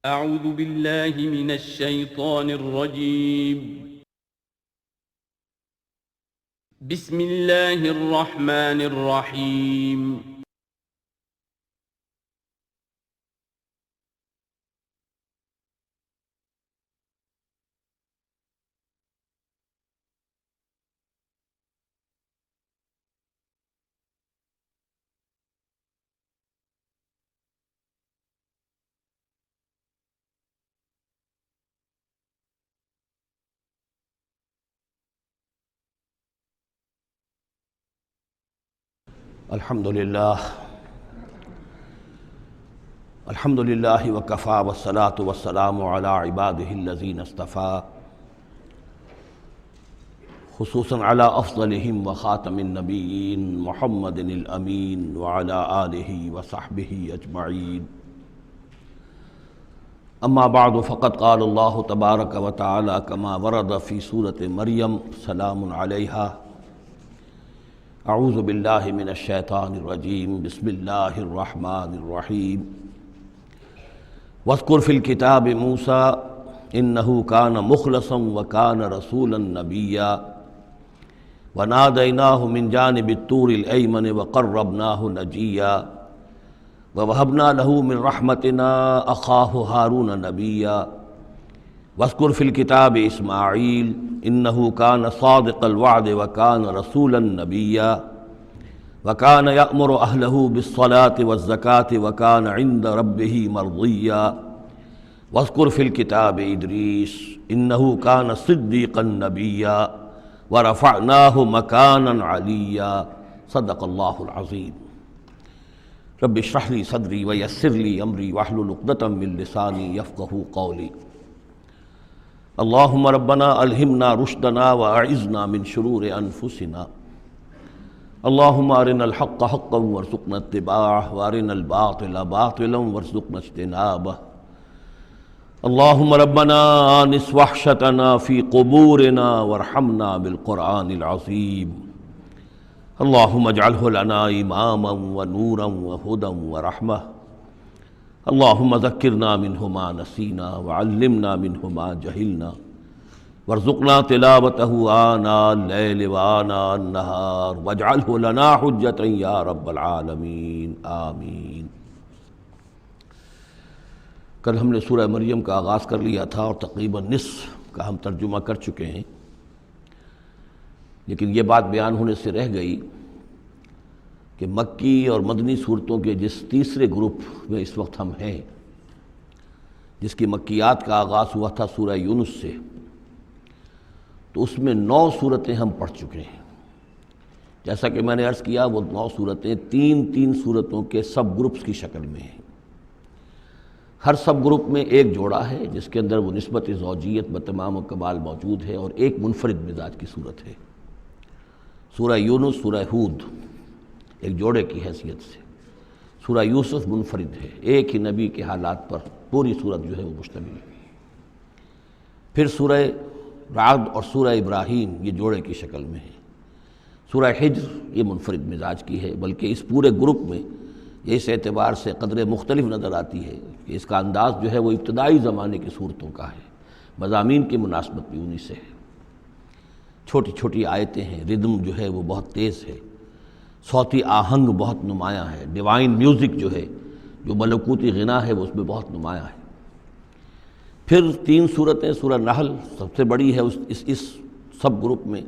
أعوذ بالله من الشيطان الرجيم. بسم الله الرحمن الرحيم. الحمد للہ وکفیٰ والصلاة والسلام علی عباده الذین اصطفیٰ، خصوصاً علی افضلہم وخاتم النبیین محمد الامین وعلی آلہ وصحبہ اجمعین. اما بعد فقد قال اللہ تبارک وتعالی کما ورد فی سورۃ مریم سلام علیہا. اعوذ باللہ من الشیطان الرجیم. بسم اللہ الرحمن الرحیم. واذکر فی الکتاب موسیٰ انہ کان مخلصا وکان رسولا نبیا ونادیناہ من جانب الطور الایمن وقربناہ نجیا ووہبنا لہ من رحمتنا اخاہ ہارون نبیا. واذکر فی الکتاب اسماعیل انہ کان صادق الوعد وکان رسولا نبیا وکان یأمر اہلہ بالصلاة والزکاة وکان عند ربہ مرضیا. واذکر فی الکتاب ادریس انہ کان صدیقا نبیا ورفعناہ مکانا علیا. صدق اللہ العظیم. رب اشرح لی صدری ویسر لی امری واحلل عقدۃ من لسانی یفقہوا قولی. اللہم ربنا الہمنا رشدنا واعذنا من شرور انفسنا. اللہم ارنا الحق حقا وارزقنا اتباعہ وارنا الباطل باطلا وارزقنا اجتنابہ. اللہم ربنا آنس وحشتنا فی قبورنا وارحمنا بالقرآن العظیم. اللہم اجعلہ لنا اماما ونورا وہدى ورحمہ. اللہم ذکرنا منہ ما نسینا وعلمنا منہ ما جہلنا وارزقنا تلاوتہ آناء اللیل وآناء النہار واجعلہ لنا حجتا یا رب العالمین آمین. کل ہم نے سورہ مریم کا آغاز کر لیا تھا اور تقریباً نصف کا ہم ترجمہ کر چکے ہیں، لیکن یہ بات بیان ہونے سے رہ گئی کہ مکی اور مدنی صورتوں کے جس تیسرے گروپ میں اس وقت ہم ہیں، جس کی مکیات کا آغاز ہوا تھا سورہ یونس سے، تو اس میں 9 صورتیں ہم پڑھ چکے ہیں. جیسا کہ میں نے عرض کیا، وہ 9 صورتیں تین صورتوں کے سب گروپس کی شکل میں ہیں. ہر سب گروپ میں ایک جوڑا ہے جس کے اندر وہ نسبت زوجیت بتمام و کمال موجود ہے، اور ایک منفرد مزاج کی صورت ہے. سورہ یونس، سورہ ہود ایک جوڑے کی حیثیت سے، سورہ یوسف منفرد ہے، ایک ہی نبی کے حالات پر پوری صورت جو ہے وہ مشتمل ہے. پھر سورہ رعد اور سورہ ابراہیم یہ جوڑے کی شکل میں ہے. سورہ حجر یہ منفرد مزاج کی ہے، بلکہ اس پورے گروپ میں یہ اس اعتبار سے قدر مختلف نظر آتی ہے کہ اس کا انداز جو ہے وہ ابتدائی زمانے کی صورتوں کا ہے. مضامین کی مناسبت بھی انہی سے ہے. چھوٹی چھوٹی آیتیں ہیں، ردم جو ہے وہ بہت تیز ہے، صوتی آہنگ بہت نمایاں ہے، ڈیوائن میوزک جو ہے، جو ملکوتی غنا ہے، وہ اس میں بہت نمایاں ہے. پھر 3 صورتیں، سورہ نحل سب سے بڑی ہے اس سب گروپ میں،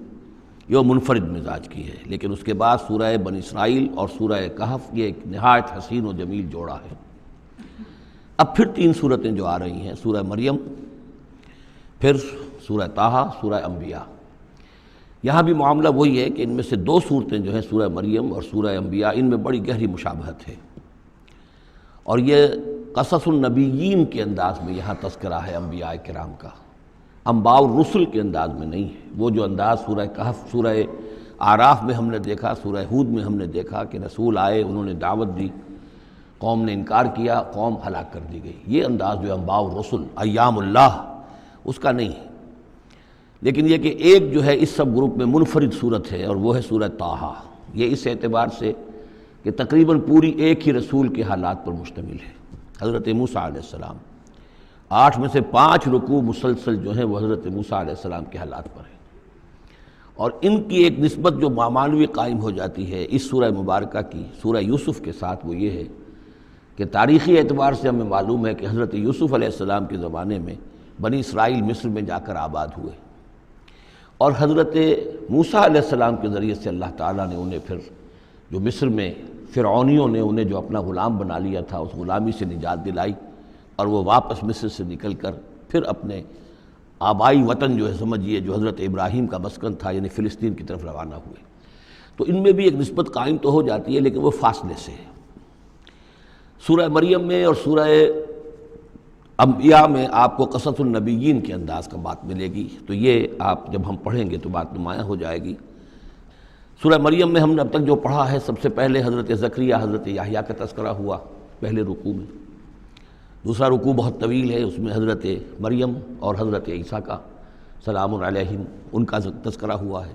یہ منفرد مزاج کی ہے. لیکن اس کے بعد سورہ بنی اسرائیل اور سورہ کہف یہ ایک نہایت حسین و جمیل جوڑا ہے. اب پھر 3 صورتیں جو آ رہی ہیں، سورہ مریم، پھر سورہ طٰہٰ، سورہ انبیاء. یہاں بھی معاملہ وہی ہے کہ ان میں سے 2 صورتیں جو ہیں سورہ مریم اور سورہ انبیاء، ان میں بڑی گہری مشابہت ہے، اور یہ قصص النبیین کے انداز میں یہاں تذکرہ ہے انبیاء کرام کا، انباء الرسل کے انداز میں نہیں ہے. وہ جو انداز سورہ کہف، سورہ اعراف میں ہم نے دیکھا، سورہ ہود میں ہم نے دیکھا کہ رسول آئے، انہوں نے دعوت دی، قوم نے انکار کیا، قوم ہلاک کر دی گئی. یہ انداز جو انباء الرسل، ایام اللہ، اس کا نہیں ہے. لیکن یہ کہ ایک جو ہے اس سب گروپ میں منفرد صورت ہے، اور وہ ہے سورہ طٰہٰ. یہ اس اعتبار سے کہ تقریباً پوری ایک ہی رسول کے حالات پر مشتمل ہے، حضرت موسیٰ علیہ السلام. 8 میں سے 5 رکوع مسلسل جو ہیں وہ حضرت موسیٰ علیہ السلام کے حالات پر ہیں، اور ان کی ایک نسبت جو معنوی قائم ہو جاتی ہے اس سورہ مبارکہ کی سورہ یوسف کے ساتھ، وہ یہ ہے کہ تاریخی اعتبار سے ہمیں معلوم ہے کہ حضرت یوسف علیہ السلام کے زمانے میں بنی اسرائیل مصر میں جا کر آباد ہوئے، اور حضرت موسیٰ علیہ السلام کے ذریعے سے اللہ تعالیٰ نے انہیں پھر جو مصر میں فرعونیوں نے انہیں جو اپنا غلام بنا لیا تھا اس غلامی سے نجات دلائی، اور وہ واپس مصر سے نکل کر پھر اپنے آبائی وطن جو ہے سمجھیے جو حضرت ابراہیم کا مسکن تھا یعنی فلسطین کی طرف روانہ ہوئے۔ تو ان میں بھی ایک نسبت قائم تو ہو جاتی ہے لیکن وہ فاصلے سے ہے۔ سورہ مریم میں اور سورہ انبیاء میں آپ کو قصص النبیین کے انداز کا بات ملے گی، تو یہ آپ جب ہم پڑھیں گے تو بات نمایاں ہو جائے گی۔ سورہ مریم میں ہم نے اب تک جو پڑھا ہے، سب سے پہلے حضرت زکریا حضرت یحییٰ کا تذکرہ ہوا پہلے رکوع میں، دوسرا رکوع بہت طویل ہے، اس میں حضرت مریم اور حضرت عیسیٰ کا سلام علیہم ان کا تذکرہ ہوا ہے،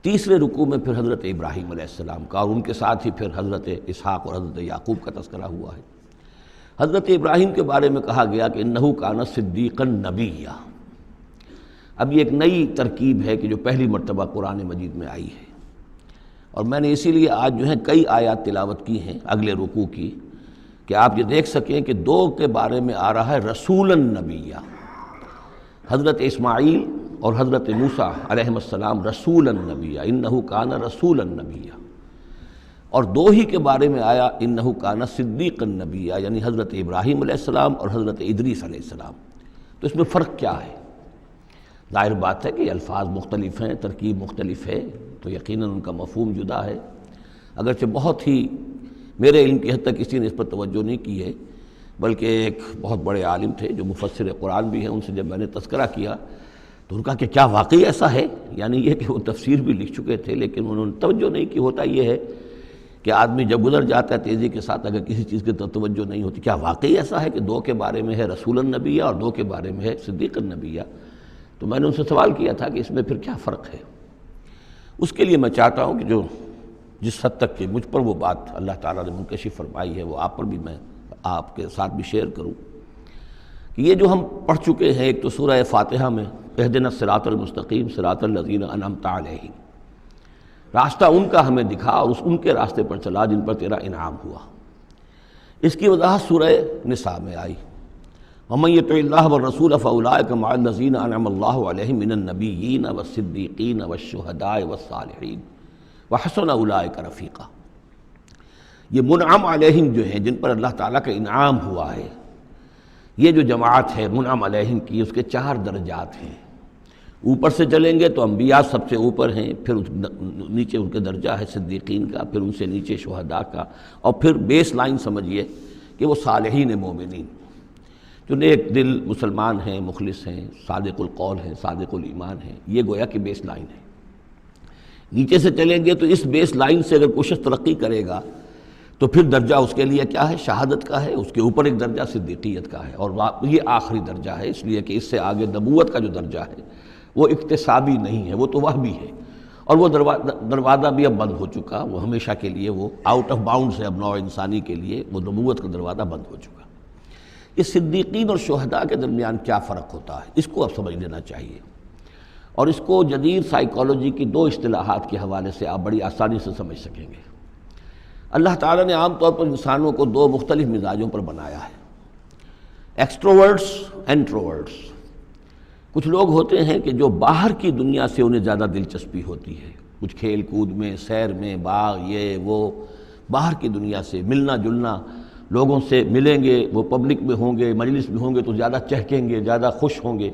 تیسرے رکوع میں پھر حضرت ابراہیم علیہ السلام کا، اور ان کے ساتھ ہی پھر حضرت اسحاق اور حضرت یعقوب کا تذکرہ ہوا ہے۔ حضرت ابراہیم کے بارے میں کہا گیا کہ انہ کان صدیقا نبیّا۔ اب یہ ایک نئی ترکیب ہے کہ جو پہلی مرتبہ قرآن مجید میں آئی ہے، اور میں نے اسی لیے آج جو ہے کئی آیات تلاوت کی ہیں اگلے رکوع کی کہ آپ یہ دیکھ سکیں کہ 2 کے بارے میں آ رہا ہے رسولا نبیّا، حضرت اسماعیل اور حضرت موسیٰ علیہ السلام رسولا نبیّا، انہ کان رسولا نبیّا، اور 2 ہی کے بارے میں آیا انہ کان صدیقا نبیّا، یعنی حضرت ابراہیم علیہ السلام اور حضرت ادریس علیہ السلام۔ تو اس میں فرق کیا ہے؟ ظاہر بات ہے کہ الفاظ مختلف ہیں، ترکیب مختلف ہے، تو یقیناً ان کا مفہوم جدا ہے، اگرچہ بہت ہی میرے علم کی حد تک کسی نے اس پر توجہ نہیں کی ہے، بلکہ ایک بہت بڑے عالم تھے جو مفسر قرآن بھی ہیں، ان سے جب میں نے تذکرہ کیا تو ان کا کہ کیا واقعی ایسا ہے، یعنی یہ کہ وہ تفسیر بھی لکھ چکے تھے لیکن انہوں نے توجہ نہیں کی۔ ہوتا یہ ہے کہ آدمی جب گزر جاتا ہے تیزی کے ساتھ، اگر کسی چیز کی توجہ نہیں ہوتی، کیا واقعی ایسا ہے کہ 2 کے بارے میں ہے رسول النبیّ اور 2 کے بارے میں ہے صدیق النبیّ؟ تو میں نے ان سے سوال کیا تھا کہ اس میں پھر کیا فرق ہے۔ اس کے لیے میں چاہتا ہوں کہ جو جس حد تک کہ مجھ پر وہ بات اللہ تعالیٰ نے منکشف فرمائی ہے وہ آپ پر بھی میں آپ کے ساتھ بھی شیئر کروں کہ یہ جو ہم پڑھ چکے ہیں، ایک تو سورہ فاتحہ میں اہدنا الصراط المستقیم صراط الذین انعمت علیہم، راستہ ان کا ہمیں دکھا اور ان کے راستے پر چلا جن پر تیرا انعام ہوا۔ اس کی وضاحت سورہ نساء میں آئی، وَمَن يُطِعِ اللَّهَ وَالرَّسُولَ فَأُولَٰئِكَ مَعَ الَّذِينَ أَنْعَمَ اللَّهُ عَلَيْهِم مِّنَ النَّبِيِّينَ وَالصِّدِّيقِينَ وَالشُّهَدَاءِ وَالصَّالِحِينَ وَحَسُنَ أُولَٰئِكَ رَفِيقًا۔ یہ منعم علیہم جو ہیں، جن پر اللہ تعالیٰ کا انعام ہوا ہے، یہ جو جماعت ہے منعم علیہم کی، اس کے 4 درجات ہیں۔ اوپر سے چلیں گے تو انبیاء سب سے اوپر ہیں، پھر نیچے ان کے درجہ ہے صدیقین کا، پھر ان سے نیچے شہداء کا، اور پھر بیس لائن سمجھیے کہ وہ صالحین مومنین جو نیک دل مسلمان ہیں، مخلص ہیں، صادق القول ہیں، صادق الایمان ہیں، یہ گویا کہ بیس لائن ہے۔ نیچے سے چلیں گے تو اس بیس لائن سے اگر کوئی شخص ترقی کرے گا تو پھر درجہ اس کے لیے کیا ہے؟ شہادت کا ہے، اس کے اوپر ایک درجہ صدیقیت کا ہے، اور یہ آخری درجہ ہے، اس لیے کہ اس سے آگے نبوت کا جو درجہ ہے وہ اکتسابی نہیں ہے، وہ تو وہبی ہے، اور وہ دروازہ بھی اب بند ہو چکا، وہ ہمیشہ کے لیے وہ آؤٹ آف باؤنڈز ہے، اب نوع انسانی کے لیے وہ نبوت کا دروازہ بند ہو چکا۔ اس صدیقین اور شہداء کے درمیان کیا فرق ہوتا ہے، اس کو اب سمجھ لینا چاہیے، اور اس کو جدید سائیکالوجی کی 2 اصطلاحات کے حوالے سے آپ بڑی آسانی سے سمجھ سکیں گے۔ اللہ تعالیٰ نے عام طور پر انسانوں کو 2 مختلف مزاجوں پر بنایا ہے، ایکسٹروورٹس، انٹروورٹس۔ کچھ لوگ ہوتے ہیں کہ جو باہر کی دنیا سے انہیں زیادہ دلچسپی ہوتی ہے، کچھ کھیل کود میں، سیر میں، باغ، یہ وہ، باہر کی دنیا سے ملنا جلنا، لوگوں سے ملیں گے، وہ پبلک میں ہوں گے، مجلس میں ہوں گے تو زیادہ چہکیں گے، زیادہ خوش ہوں گے۔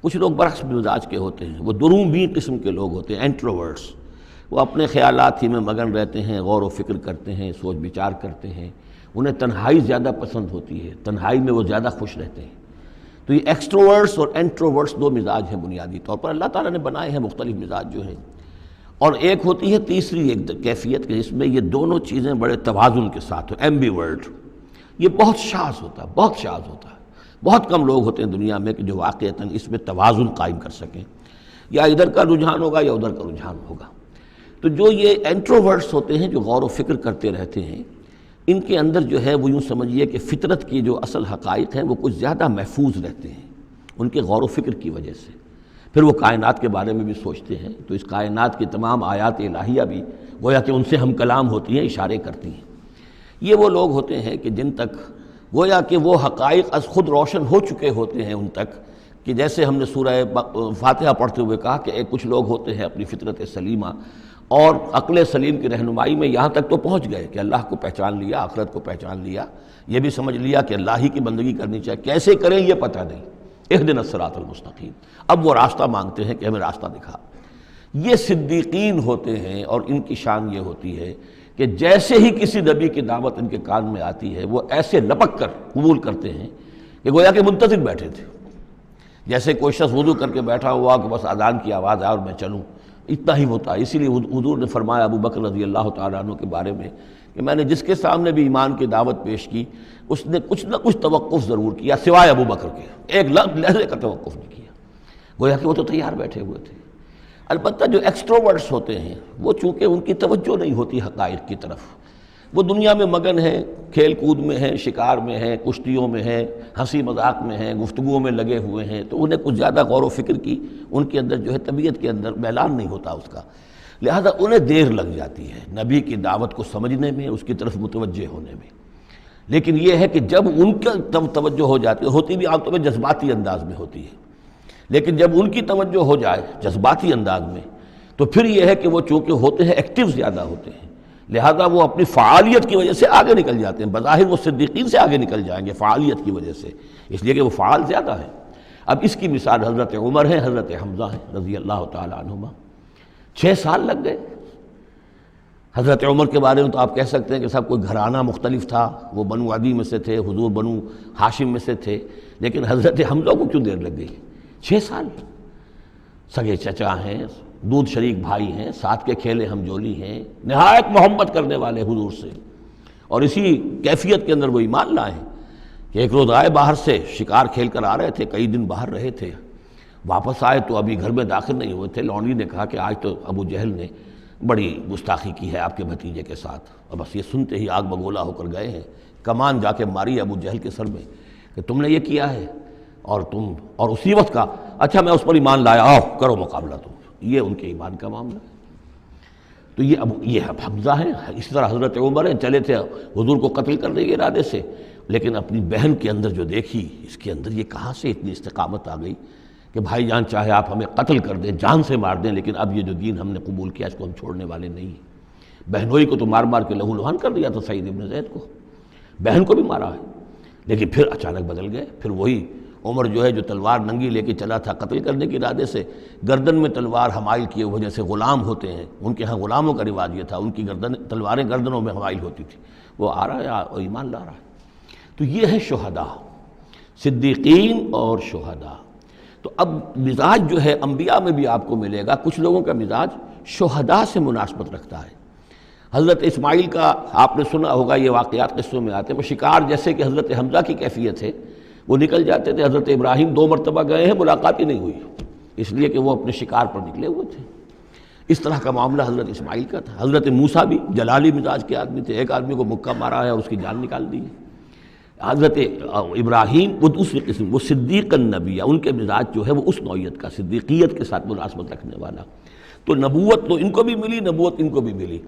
کچھ لوگ برعکس مزاج کے ہوتے ہیں، وہ دروبین قسم کے لوگ ہوتے ہیں، انٹروورٹس۔ وہ اپنے خیالات ہی میں مگن رہتے ہیں، غور و فکر کرتے ہیں، سوچ بچار کرتے ہیں، انہیں تنہائی زیادہ پسند ہوتی ہے، تنہائی میں وہ زیادہ خوش رہتے ہیں۔ تو یہ ایکسٹروورٹس اور انٹروورٹس 2 مزاج ہیں بنیادی طور پر، اللہ تعالیٰ نے بنائے ہیں مختلف مزاج جو ہیں۔ اور ایک ہوتی ہے تیسری ایک کیفیت کہ جس میں یہ دونوں چیزیں بڑے توازن کے ساتھ ہو، ایمبیورٹ۔ یہ بہت شاذ ہوتا ہے، بہت شاذ ہوتا ہے، بہت کم لوگ ہوتے ہیں دنیا میں کہ جو واقعتاً اس میں توازن قائم کر سکیں، یا ادھر کا رجحان ہوگا یا ادھر کا رجحان ہوگا۔ تو جو یہ انٹروورٹس ہوتے ہیں جو غور و فکر کرتے رہتے ہیں، ان کے اندر جو ہے وہ یوں سمجھیے کہ فطرت کی جو اصل حقائق ہیں وہ کچھ زیادہ محفوظ رہتے ہیں ان کے غور و فکر کی وجہ سے۔ پھر وہ کائنات کے بارے میں بھی سوچتے ہیں، تو اس کائنات کی تمام آیات الہیہ بھی گویا کہ ان سے ہم کلام ہوتی ہیں، اشارے کرتی ہیں۔ یہ وہ لوگ ہوتے ہیں کہ جن تک گویا کہ وہ حقائق از خود روشن ہو چکے ہوتے ہیں ان تک، کہ جیسے ہم نے سورہ فاتحہ پڑھتے ہوئے کہا کہ کچھ لوگ ہوتے ہیں اپنی فطرت سلیمہ اور عقل سلیم کی رہنمائی میں یہاں تک تو پہنچ گئے کہ اللہ کو پہچان لیا، آخرت کو پہچان لیا، یہ بھی سمجھ لیا کہ اللہ ہی کی بندگی کرنی چاہیے، کیسے کریں یہ پتہ نہیں، اہدنا الصراط المستقیم، اب وہ راستہ مانگتے ہیں کہ ہمیں راستہ دکھا۔ یہ صدیقین ہوتے ہیں، اور ان کی شان یہ ہوتی ہے کہ جیسے ہی کسی نبی کی دعوت ان کے کان میں آتی ہے وہ ایسے لپک کر قبول کرتے ہیں کہ گویا کہ منتظر بیٹھے تھے، جیسے کوئی شخص وضو کر کے بیٹھا ہوا کہ بس اذان کی آواز آئے اور میں چلوں، اتنا ہی ہوتا ہے۔ اسی لیے حضور نے فرمایا ابو بکر رضی اللہ تعالیٰ عنہ کے بارے میں کہ میں نے جس کے سامنے بھی ایمان کی دعوت پیش کی اس نے کچھ نہ کچھ توقف ضرور کیا سوائے ابو بکر کے، ایک لحظے کا توقف نہیں کیا، گویا کہ وہ تو تیار بیٹھے ہوئے تھے۔ البتہ جو ایکسٹروورٹس ہوتے ہیں وہ چونکہ ان کی توجہ نہیں ہوتی حقائق کی طرف، وہ دنیا میں مگن ہیں، کھیل کود میں ہیں، شکار میں ہیں، کشتیوں میں ہیں، ہنسی مذاق میں ہیں، گفتگوؤں میں لگے ہوئے ہیں، تو انہیں کچھ زیادہ غور و فکر کی ان کے اندر جو ہے طبیعت کے اندر میلان نہیں ہوتا اس کا، لہذا انہیں دیر لگ جاتی ہے نبی کی دعوت کو سمجھنے میں، اس کی طرف متوجہ ہونے میں۔ لیکن یہ ہے کہ جب ان کا توجہ ہو جاتی ہوتی بھی عام طور پہ جذباتی انداز میں ہوتی ہے، لیکن جب ان کی توجہ ہو جائے جذباتی انداز میں تو پھر یہ ہے کہ وہ چونکہ ہوتے ہیں ایکٹیو زیادہ ہوتے ہیں، لہذا وہ اپنی فعالیت کی وجہ سے آگے نکل جاتے ہیں، بظاہر وہ صدیقین سے آگے نکل جائیں گے فعالیت کی وجہ سے، اس لیے کہ وہ فعال زیادہ ہیں۔ اب اس کی مثال حضرت عمر ہے، حضرت حمزہ ہیں رضی اللہ تعالی عنہما، 6 سال لگ گئے۔ حضرت عمر کے بارے میں تو آپ کہہ سکتے ہیں کہ سب کوئی گھرانہ مختلف تھا، وہ بنو عدی میں سے تھے، حضور بنو ہاشم میں سے تھے، لیکن حضرت حمزہ کو کیوں دیر لگ گئی؟ 6 سال، سگے چچا ہیں، دودھ شریک بھائی ہیں، ساتھ کے کھیلے ہم جولی ہیں، نہایت محبت کرنے والے حضور سے، اور اسی کیفیت کے اندر وہ ایمان لائے کہ ایک روز آئے باہر سے، شکار کھیل کر آ رہے تھے، کئی دن باہر رہے تھے، واپس آئے تو ابھی گھر میں داخل نہیں ہوئے تھے، لونڈی نے کہا کہ آج تو ابو جہل نے بڑی گستاخی کی ہے آپ کے بھتیجے کے ساتھ، اور بس یہ سنتے ہی آگ بگولا ہو کر گئے ہیں، کمان جا کے ماری ابو جہل کے سر میں کہ تم نے یہ کیا ہے، اور اسی وقت کا اچھا میں اس پر ایمان لایا، آؤ کرو مقابلہ تم، یہ ان کے ایمان کا معاملہ ہے۔ تو یہ حمزہ ہیں، اس طرح حضرت عمر ہیں، چلے تھے حضور کو قتل کرنے کے ارادے سے، لیکن اپنی بہن کے اندر جو دیکھی، اس کے اندر یہ کہاں سے اتنی استقامت آ گئی کہ بھائی جان چاہے آپ ہمیں قتل کر دیں، جان سے مار دیں، لیکن اب یہ جو دین ہم نے قبول کیا اس کو ہم چھوڑنے والے نہیں ہیں۔ بہنوئی کو تو مار مار کے لہو لہان کر دیا تھا سعید ابن زید کو، بہن کو بھی مارا ہے، لیکن پھر اچانک بدل گئے۔ پھر وہی عمر جو ہے جو تلوار ننگی لے کے چلا تھا قتل کرنے کے ارادے سے، گردن میں تلوار حمائل کیے ہوئے، جیسے غلام ہوتے ہیں، ان کے ہاں غلاموں کا رواج یہ تھا، ان کی تلواریں گردنوں میں حمائل ہوتی تھی، وہ آ رہا ہے اور ایمان لا رہا ہے۔ تو یہ ہے شہداء، صدیقین اور شہداء۔ تو اب مزاج جو ہے انبیاء میں بھی آپ کو ملے گا، کچھ لوگوں کا مزاج شہداء سے مناسبت رکھتا ہے۔ حضرت اسماعیل کا آپ نے سنا ہوگا، یہ واقعات قصوں میں آتے ہیں، وہ شکار جیسے کہ حضرت حمزہ کی کیفیت ہے، وہ نکل جاتے تھے، حضرت ابراہیم 2 مرتبہ گئے ہیں، ملاقات ہی نہیں ہوئی، اس لیے کہ وہ اپنے شکار پر نکلے ہوئے تھے۔ اس طرح کا معاملہ حضرت اسماعیل کا تھا۔ حضرت موسیٰ بھی جلالی مزاج کے آدمی تھے، ایک آدمی کو مکہ مارا ہے اور اس کی جان نکال دی ہے۔ حضرت ابراہیم وہ دوسری قسم، وہ صدیق النبی، ان کے مزاج جو ہے وہ اس نوعیت کا، صدیقیت کے ساتھ مناسبت رکھنے والا۔ تو نبوت تو ان کو بھی ملی، نبوت ان کو بھی ملی،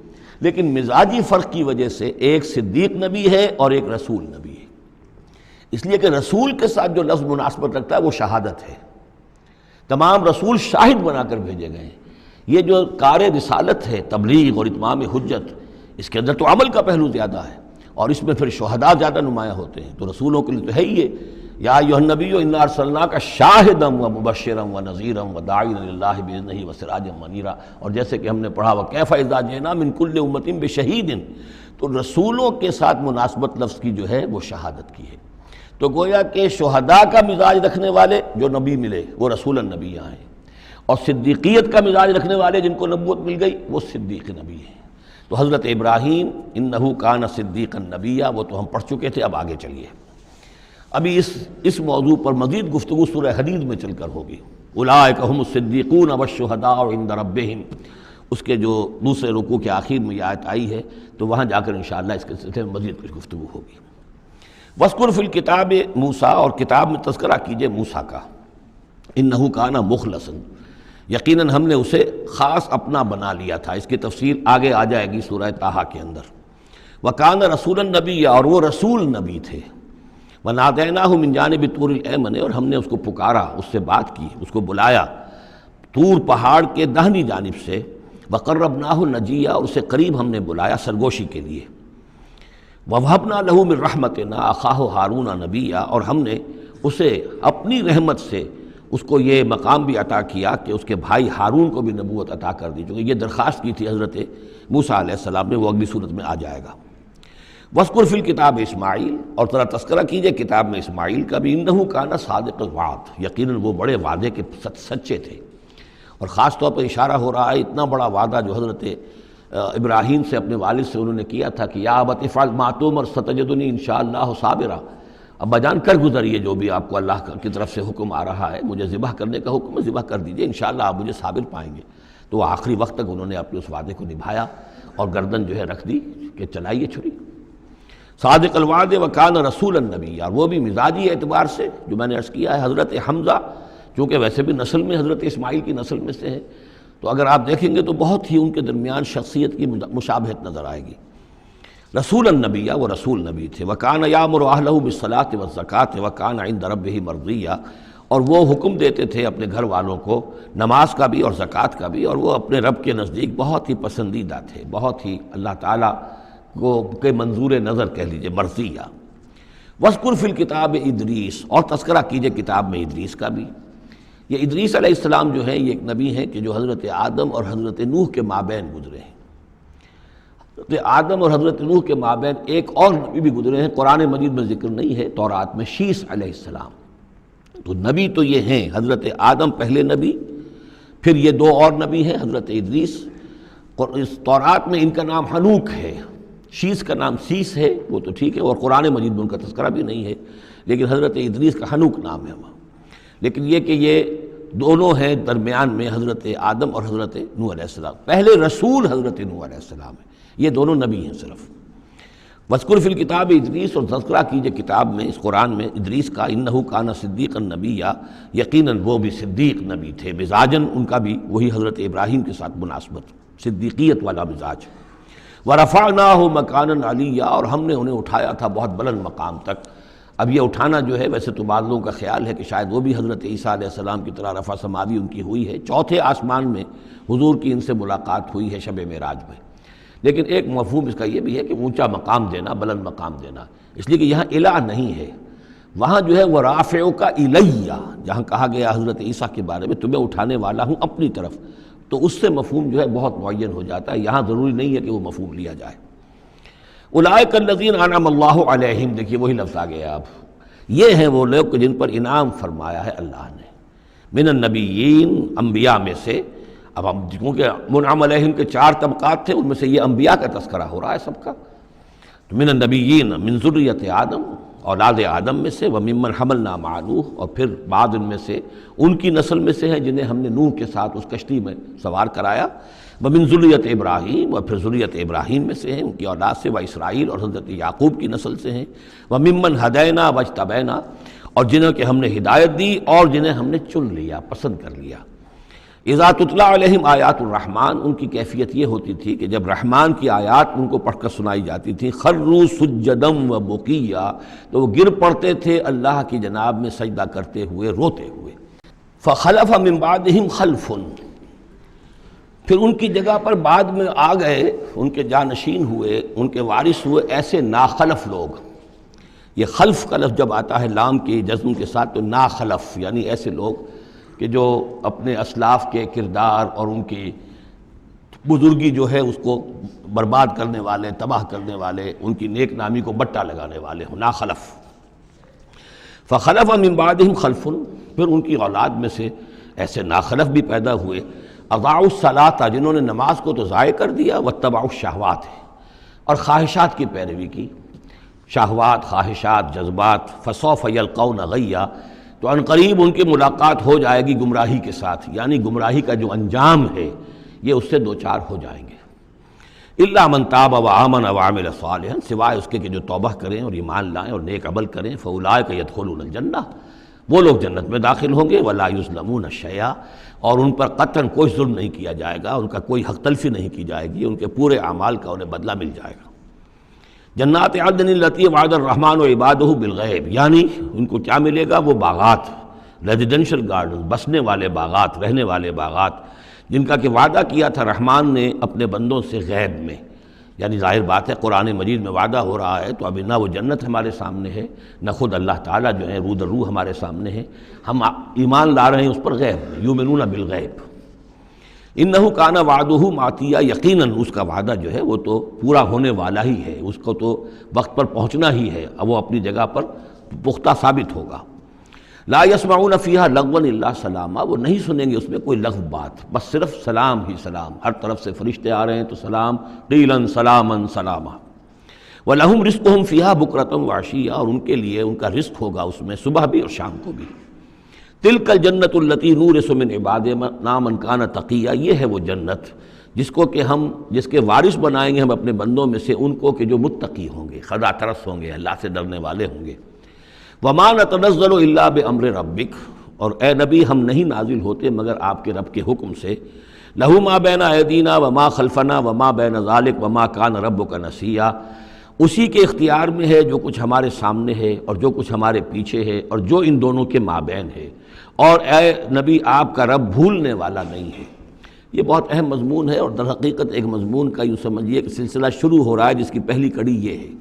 لیکن مزاجی فرق کی وجہ سے ایک صدیق نبی ہے اور ایک رسول نبی ہے، اس لیے کہ رسول کے ساتھ جو لفظ مناسبت رکھتا ہے وہ شہادت ہے۔ تمام رسول شاہد بنا کر بھیجے گئے ہیں۔ یہ جو کار رسالت ہے، تبلیغ اور اتمام حجت، اس کے اندر تو عمل کا پہلو زیادہ ہے، اور اس میں پھر شہداء زیادہ نمایاں ہوتے ہیں۔ تو رسولوں کے لیے تو ہے ہی یہ، یا ایھا النبی انا ارسلناک شاہدا ومبشرا ونذیرا وداعیا الی اللہ باذنہ وسراجا منیرا، اور جیسے کہ ہم نے پڑھا وکیف اذا جئنا من کل امۃ بشہید، تو رسولوں کے ساتھ مناسبت لفظ کی جو ہے وہ شہادت کی ہے۔ تو گویا کہ شہداء کا مزاج رکھنے والے جو نبی ملے وہ رسول النبی ہیں، اور صدیقیت کا مزاج رکھنے والے جن کو نبوت مل گئی وہ صدیق نبی ہیں۔ تو حضرت ابراہیم انہ کان صدیقا نبیا، وہ تو ہم پڑھ چکے تھے، اب آگے چلیے۔ ابھی اس موضوع پر مزید گفتگو سورہ حدید میں چل کر ہوگی۔ اولئک ھم الصدیقون والشہداء عند ربہم اس کے جو دوسرے رکوع کے آخر میں یہ آیت آئی ہے، تو وہاں جا کر انشاءاللہ اس کے سلسلے میں مزید کچھ گفتگو ہوگی۔ وَاذْكُرْ فِي الْكِتَابِ موسیٰ، اور کتاب میں تذکرہ کیجئے موسیٰ کا، اِنَّهُ كَانَ مُخْلَصًا، یقیناً ہم نے اسے خاص اپنا بنا لیا تھا۔ اس کی تفصیل آگے آ جائے گی سورہ طٰہٰ کے اندر۔ وَكَانَ رَسُولًا نَبِيًّا، اور وہ رسول نبی تھے۔ وَنَادَيْنَاهُ مِن جَانِبِ الطُّورِ الْأَيْمَنِ، اور ہم نے اس کو پکارا، اس سے بات کی، اس کو بلایا طور پہاڑ کے داہنی جانب سے۔ وَقَرَّبْنَاهُ نَجِيًّا، اور اسے قریب ہم نے بلایا سرگوشی کے لیے۔ وَوَهَبْنَا لَهُ مِن رَحْمَتِنَا أَخَاهُ هَارُونَ نَبِيًّا، اور ہم نے اسے اپنی رحمت سے اس کو یہ مقام بھی عطا کیا کہ اس کے بھائی ہارون کو بھی نبوت عطا کر دی، چونکہ یہ درخواست کی تھی حضرت موسیٰ علیہ السلام نے، وہ اگلی صورت میں آ جائے گا۔ وَاذْكُرْ فِي الْكِتَابِ اسماعیل، اور ذرا تذکرہ کیجئے کتاب میں اسماعیل کا بھی، اِنَّهُ كَانَ صَادِقَ الْوَعْدِ، یقیناً وہ بڑے وعدے کے سچے تھے۔ اور خاص طور پر اشارہ ہو رہا ہے اتنا بڑا وعدہ جو حضرت ابراہیم سے اپنے والد سے انہوں نے کیا تھا کہ یا ابت افعل ما تؤمر ستجدنی انشاءاللہ صابرا، ابا جان کر گزریے جو بھی آپ کو اللہ کی طرف سے حکم آ رہا ہے، مجھے ذبح کرنے کا حکم ہے، ذبح کر دیجئے، انشاءاللہ آپ مجھے صابر پائیں گے۔ تو وہ آخری وقت تک انہوں نے اپنے اس وعدے کو نبھایا اور گردن جو ہے رکھ دی کہ چلائیے چھری۔ صادق الوعد وکان رسول النبی، اور وہ بھی مزاجی اعتبار سے جو میں نے عرض کیا ہے، حضرت حمزہ چونکہ ویسے بھی نسل میں حضرت اسماعیل کی نسل میں سے ہیں، تو اگر آپ دیکھیں گے تو بہت ہی ان کے درمیان شخصیت کی مشابہت نظر آئے گی۔ رسول النبی، وہ رسول نبی تھے۔ وکان یامر اہلہ بالصلاۃ والزکاۃ وکان عند ربہ مرضیہ، اور وہ حکم دیتے تھے اپنے گھر والوں کو نماز کا بھی اور زکوٰۃ کا بھی، اور وہ اپنے رب کے نزدیک بہت ہی پسندیدہ تھے، بہت ہی اللہ تعالیٰ کو کے منظور نظر کہہ لیجئے، مرضیہ۔ وَاذْكُرْ فِي الْكِتَابِ ادریس، اور تذکرہ کیجئے کتاب میں ادریس کا بھی۔ یہ ادریس علیہ السلام جو ہیں یہ ایک نبی ہیں کہ جو حضرت آدم اور حضرت نوح کے مابین گزرے ہیں۔ حضرت آدم اور حضرت نوح کے مابین ایک اور نبی بھی گزرے ہیں، قرآن مجید میں ذکر نہیں ہے، تورات میں، شیس علیہ السلام۔ تو نبی تو یہ ہیں، حضرت آدم پہلے نبی، پھر یہ دو اور نبی ہیں حضرت ادریس۔ اس تورات میں ان کا نام حنوک ہے، شیس کا نام سیس ہے، وہ تو ٹھیک ہے، اور قرآن مجید میں ان کا تذکرہ بھی نہیں ہے، لیکن حضرت ادریس کا حنوک نام ہے وہاں۔ لیکن یہ کہ یہ دونوں ہیں درمیان میں حضرت آدم اور حضرت نوح علیہ السلام، پہلے رسول حضرت نوح علیہ السلام ہے، یہ دونوں نبی ہیں صرف۔ وَاذْكُرْ فِي الْكِتَابِ ادریس، اور تذکرہ کیجئے کتاب میں، اس قرآن میں، ادریس کا، اِنَّهُ كَانَ صِدِّيقًا نَبِيًّا، یقیناً وہ بھی صدیق نبی تھے، مزاجاً ان کا بھی وہی حضرت ابراہیم کے ساتھ مناسبت، صدیقیت والا مزاج۔ وَرَفَعْنَاهُ مَكَانًا عَلِيًّا، اور ہم نے انہیں اٹھایا تھا بہت بلند مقام تک۔ اب یہ اٹھانا جو ہے ویسے تو بعض لوگوں کا خیال ہے کہ شاید وہ بھی حضرت عیسیٰ علیہ السلام کی طرح رفع سماوی ان کی ہوئی ہے، چوتھے آسمان میں حضور کی ان سے ملاقات ہوئی ہے شب معراج میں۔ لیکن ایک مفہوم اس کا یہ بھی ہے کہ اونچا مقام دینا، بلند مقام دینا، اس لیے کہ یہاں الہ نہیں ہے، وہاں جو ہے وہ رافعک الیہ، جہاں کہا گیا حضرت عیسیٰ کے بارے میں تمہیں اٹھانے والا ہوں اپنی طرف، تو اس سے مفہوم جو ہے بہت معین ہو جاتا ہے، یہاں ضروری نہیں ہے کہ وہ مفہوم لیا جائے۔ اولئک الذین انعم اللہ علیہم، دیکھیے وہی لفظ آ گیا، اب یہ ہیں وہ لوگ جن پر انعام فرمایا ہے اللہ نے، من النبیین، انبیاء میں سے۔ اب ہم کیونکہ منعم علیہم کے 4 طبقات تھے، ان میں سے یہ انبیاء کا تذکرہ ہو رہا ہے سب کا، تو من النبیین من ذریۃ آدم، اولاد آدم میں سے، وممن حملنا مع نوح، اور پھر بعد ان میں سے ان کی نسل میں سے ہیں جنہیں ہم نے نوح کے ساتھ اس کشتی میں سوار کرایا، ومن ذریۃ ابراہیم، اور پھر ذریۃ ابراہیم میں سے ہیں، ان کی اولاد سے، و اسرائیل، اور حضرت یعقوب کی نسل سے ہیں، وممن ہدینا واجتبینا، اور جنہیں کہ ہم نے ہدایت دی اور جنہیں ہم نے چن لیا، پسند کر لیا۔ اذا تتلیٰ علیہم آیات الرحمن، ان کی کیفیت یہ ہوتی تھی کہ جب رحمان کی آیات ان کو پڑھ کر سنائی جاتی تھی، خروا سجدا و بکیا، تو وہ گر پڑتے تھے اللہ کی جناب میں سجدہ کرتے ہوئے، روتے ہوئے۔ فخلف من بعدہم خلف، پھر ان کی جگہ پر بعد میں آ گئے، ان کے جانشین ہوئے، ان کے وارث ہوئے ایسے ناخلف لوگ۔ یہ خلف کا لفظ جب آتا ہے لام کی جزم کے ساتھ، تو ناخلف یعنی ایسے لوگ کہ جو اپنے اسلاف کے کردار اور ان کی بزرگی جو ہے اس کو برباد کرنے والے، تباہ کرنے والے، ان کی نیک نامی کو بٹا لگانے والے ہوں، ناخلف۔ فخلف من بعدہم خلف، پھر ان کی اولاد میں سے ایسے ناخلف بھی پیدا ہوئے، اضاعوا الصلاۃ، جنہوں نے نماز کو تو ضائع کر دیا، واتبعوا الشہوات، اور خواہشات کی پیروی کی، شہوات، خواہشات، جذبات، فسوف یلقون غیا، تو عنقریب ان کی ملاقات ہو جائے گی گمراہی کے ساتھ، یعنی گمراہی کا جو انجام ہے یہ اس سے دو چار ہو جائیں گے۔ الا من تاب وآمن وعمل صالحا، سوائے اس کے کہ جو توبہ کریں اور ایمان لائیں اور نیک عمل کریں، فاولئک يدخلون الجنہ، وہ لوگ جنت میں داخل ہوں گے، ولا یظلمون شیئا، اور ان پر قطعاً کوئی ظلم نہیں کیا جائے گا، ان کا کوئی حق تلفی نہیں کی جائے گی، ان کے پورے اعمال کا انہیں بدلہ مل جائے گا۔ جنات عدن التی وعد الرحمن وعبادہ بالغیب، یعنی ان کو کیا ملے گا؟ وہ باغات، ریزیڈینشل گارڈن، بسنے والے باغات، رہنے والے باغات، جن کا کہ وعدہ کیا تھا رحمان نے اپنے بندوں سے غیب میں۔ یعنی ظاہر بات ہے قرآن مجید میں وعدہ ہو رہا ہے تو ابھی نہ وہ جنت ہمارے سامنے ہے، نہ خود اللہ تعالیٰ جو ہے رو در رو ہمارے سامنے ہے، ہم ایمان لا رہے ہیں اس پر غیب میں، یؤمنون بالغیب۔ انہ کان وعدہ ماتیا، یقیناً اس کا وعدہ جو ہے وہ تو پورا ہونے والا ہی ہے، اس کو تو وقت پر پہنچنا ہی ہے، اب وہ اپنی جگہ پر پختہ ثابت ہوگا۔ لا یسمعون فیہا لغوا الا سلاما، وہ نہیں سنیں گے اس میں کوئی لغو بات، بس صرف سلام ہی سلام، ہر طرف سے فرشتے آ رہے ہیں تو سلام، قیلا سلاما سلاما۔ وَلَهُمْ رِزْقُهُمْ فِيهَا بُكْرَةً وَعَشِيًّا، اور ان کے لیے ان کا رزق ہوگا اس میں صبح بھی اور شام کو بھی۔ تِلْكَ الْجَنَّةُ الَّتِي نُورِثُ مِنْ عِبَادِنَا مَنْ كَانَ تَقِيًّا، یہ ہے وہ جنت جس کو کہ ہم، جس کے وارث بنائیں گے ہم اپنے بندوں میں سے ان کو کہ جو متقی ہوں گے، خدا ترس ہوں گے، اللہ سے ڈرنے والے ہوں گے۔ وَمَا نَتَنَزَّلُ إِلَّا بِأَمْرِ رَبِّكَ، اور اے نبی ہم نہیں نازل ہوتے مگر آپ کے رب کے حکم سے۔ لَهُ مَا بَيْنَ أَيْدِينَا وَمَا خَلْفَنَا وَمَا بَيْنَ ذَلِكَ وَمَا كَانَ رَبُّكَ نَسِيًّا، اسی کے اختیار میں ہے جو کچھ ہمارے سامنے ہے اور جو کچھ ہمارے پیچھے ہے اور جو ان دونوں کے مابین ہے، اور اے نبی آپ کا رب بھولنے والا نہیں ہے۔ یہ بہت اہم مضمون ہے، اور در حقیقت ایک مضمون کا یوں سمجھیے کہ سلسلہ شروع ہو رہا ہے جس کی پہلی کڑی یہ ہے۔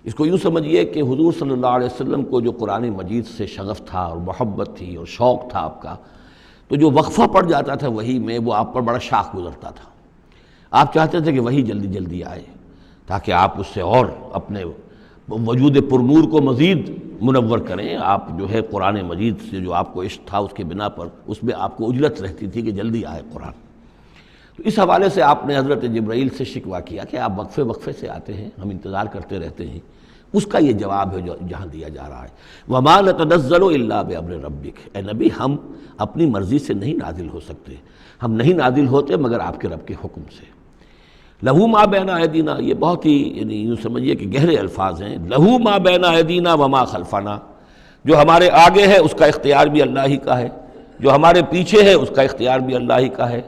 اس کو یوں سمجھیے کہ حضور صلی اللہ علیہ وسلم کو جو قرآن مجید سے شغف تھا اور محبت تھی اور شوق تھا آپ کا، تو جو وقفہ پڑ جاتا تھا وہی میں، وہ آپ پر بڑا شاخ گزرتا تھا۔ آپ چاہتے تھے کہ وہی جلدی جلدی آئے تاکہ آپ اس سے اور اپنے وجود پرنور کو مزید منور کریں۔ آپ جو ہے قرآن مجید سے جو آپ کو عشق تھا اس کے بنا پر اس میں آپ کو اجلت رہتی تھی کہ جلدی آئے قرآن۔ تو اس حوالے سے آپ نے حضرت جبرائیل سے شکوہ کیا کہ آپ وقفے وقفے سے آتے ہیں، ہم انتظار کرتے رہتے ہیں۔ اس کا یہ جواب ہے جو جہاں دیا جا رہا ہے، وَمَا نَتَنَزَّلُ إِلَّا بِأَمْرِ رَبِّكَ، اے نبی ہم اپنی مرضی سے نہیں نازل ہو سکتے، ہم نہیں نازل ہوتے مگر آپ کے رب کے حکم سے۔ لَهُ مَا بَيْنَ أَيْدِينَا، یہ بہت ہی یعنی یوں سمجھیے کہ گہرے الفاظ ہیں۔ لَهُ مَا بَيْنَ أَيْدِينَا وَمَا خَلْفَنَا، جو ہمارے آگے ہے اس کا اختیار بھی اللہ ہی کا ہے، جو ہمارے پیچھے ہے اس کا اختیار بھی اللہ ہی کا ہے۔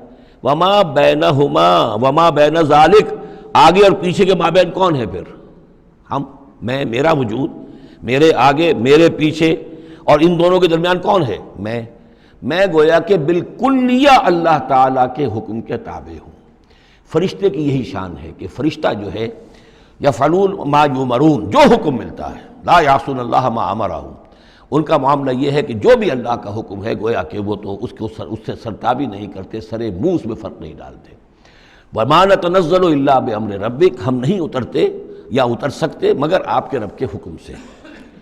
وَمَا بَيْنَهُمَا وَمَا بَيْنَ ذَلِكَ، آگے اور پیچھے کے مابین کون ہے پھر؟ ہم، میں، میرا وجود، میرے آگے میرے پیچھے، اور ان دونوں کے درمیان کون ہے؟ میں گویا کہ بالکلیہ اللہ تعالیٰ کے حکم کے تابع ہوں۔ فرشتے کی یہی شان ہے کہ فرشتہ جو ہے یفعلون ما یؤمرون، جو حکم ملتا ہے، لا یعصون اللہ ما امرہم، ان کا معاملہ یہ ہے کہ جو بھی اللہ کا حکم ہے گویا کہ وہ تو اس سے سرتابی نہیں کرتے، سرے منہ اس میں فرق نہیں ڈالتے۔ وما نتنزل الا بامر ربک، ہم نہیں اترتے یا اتر سکتے مگر آپ کے رب کے حکم سے،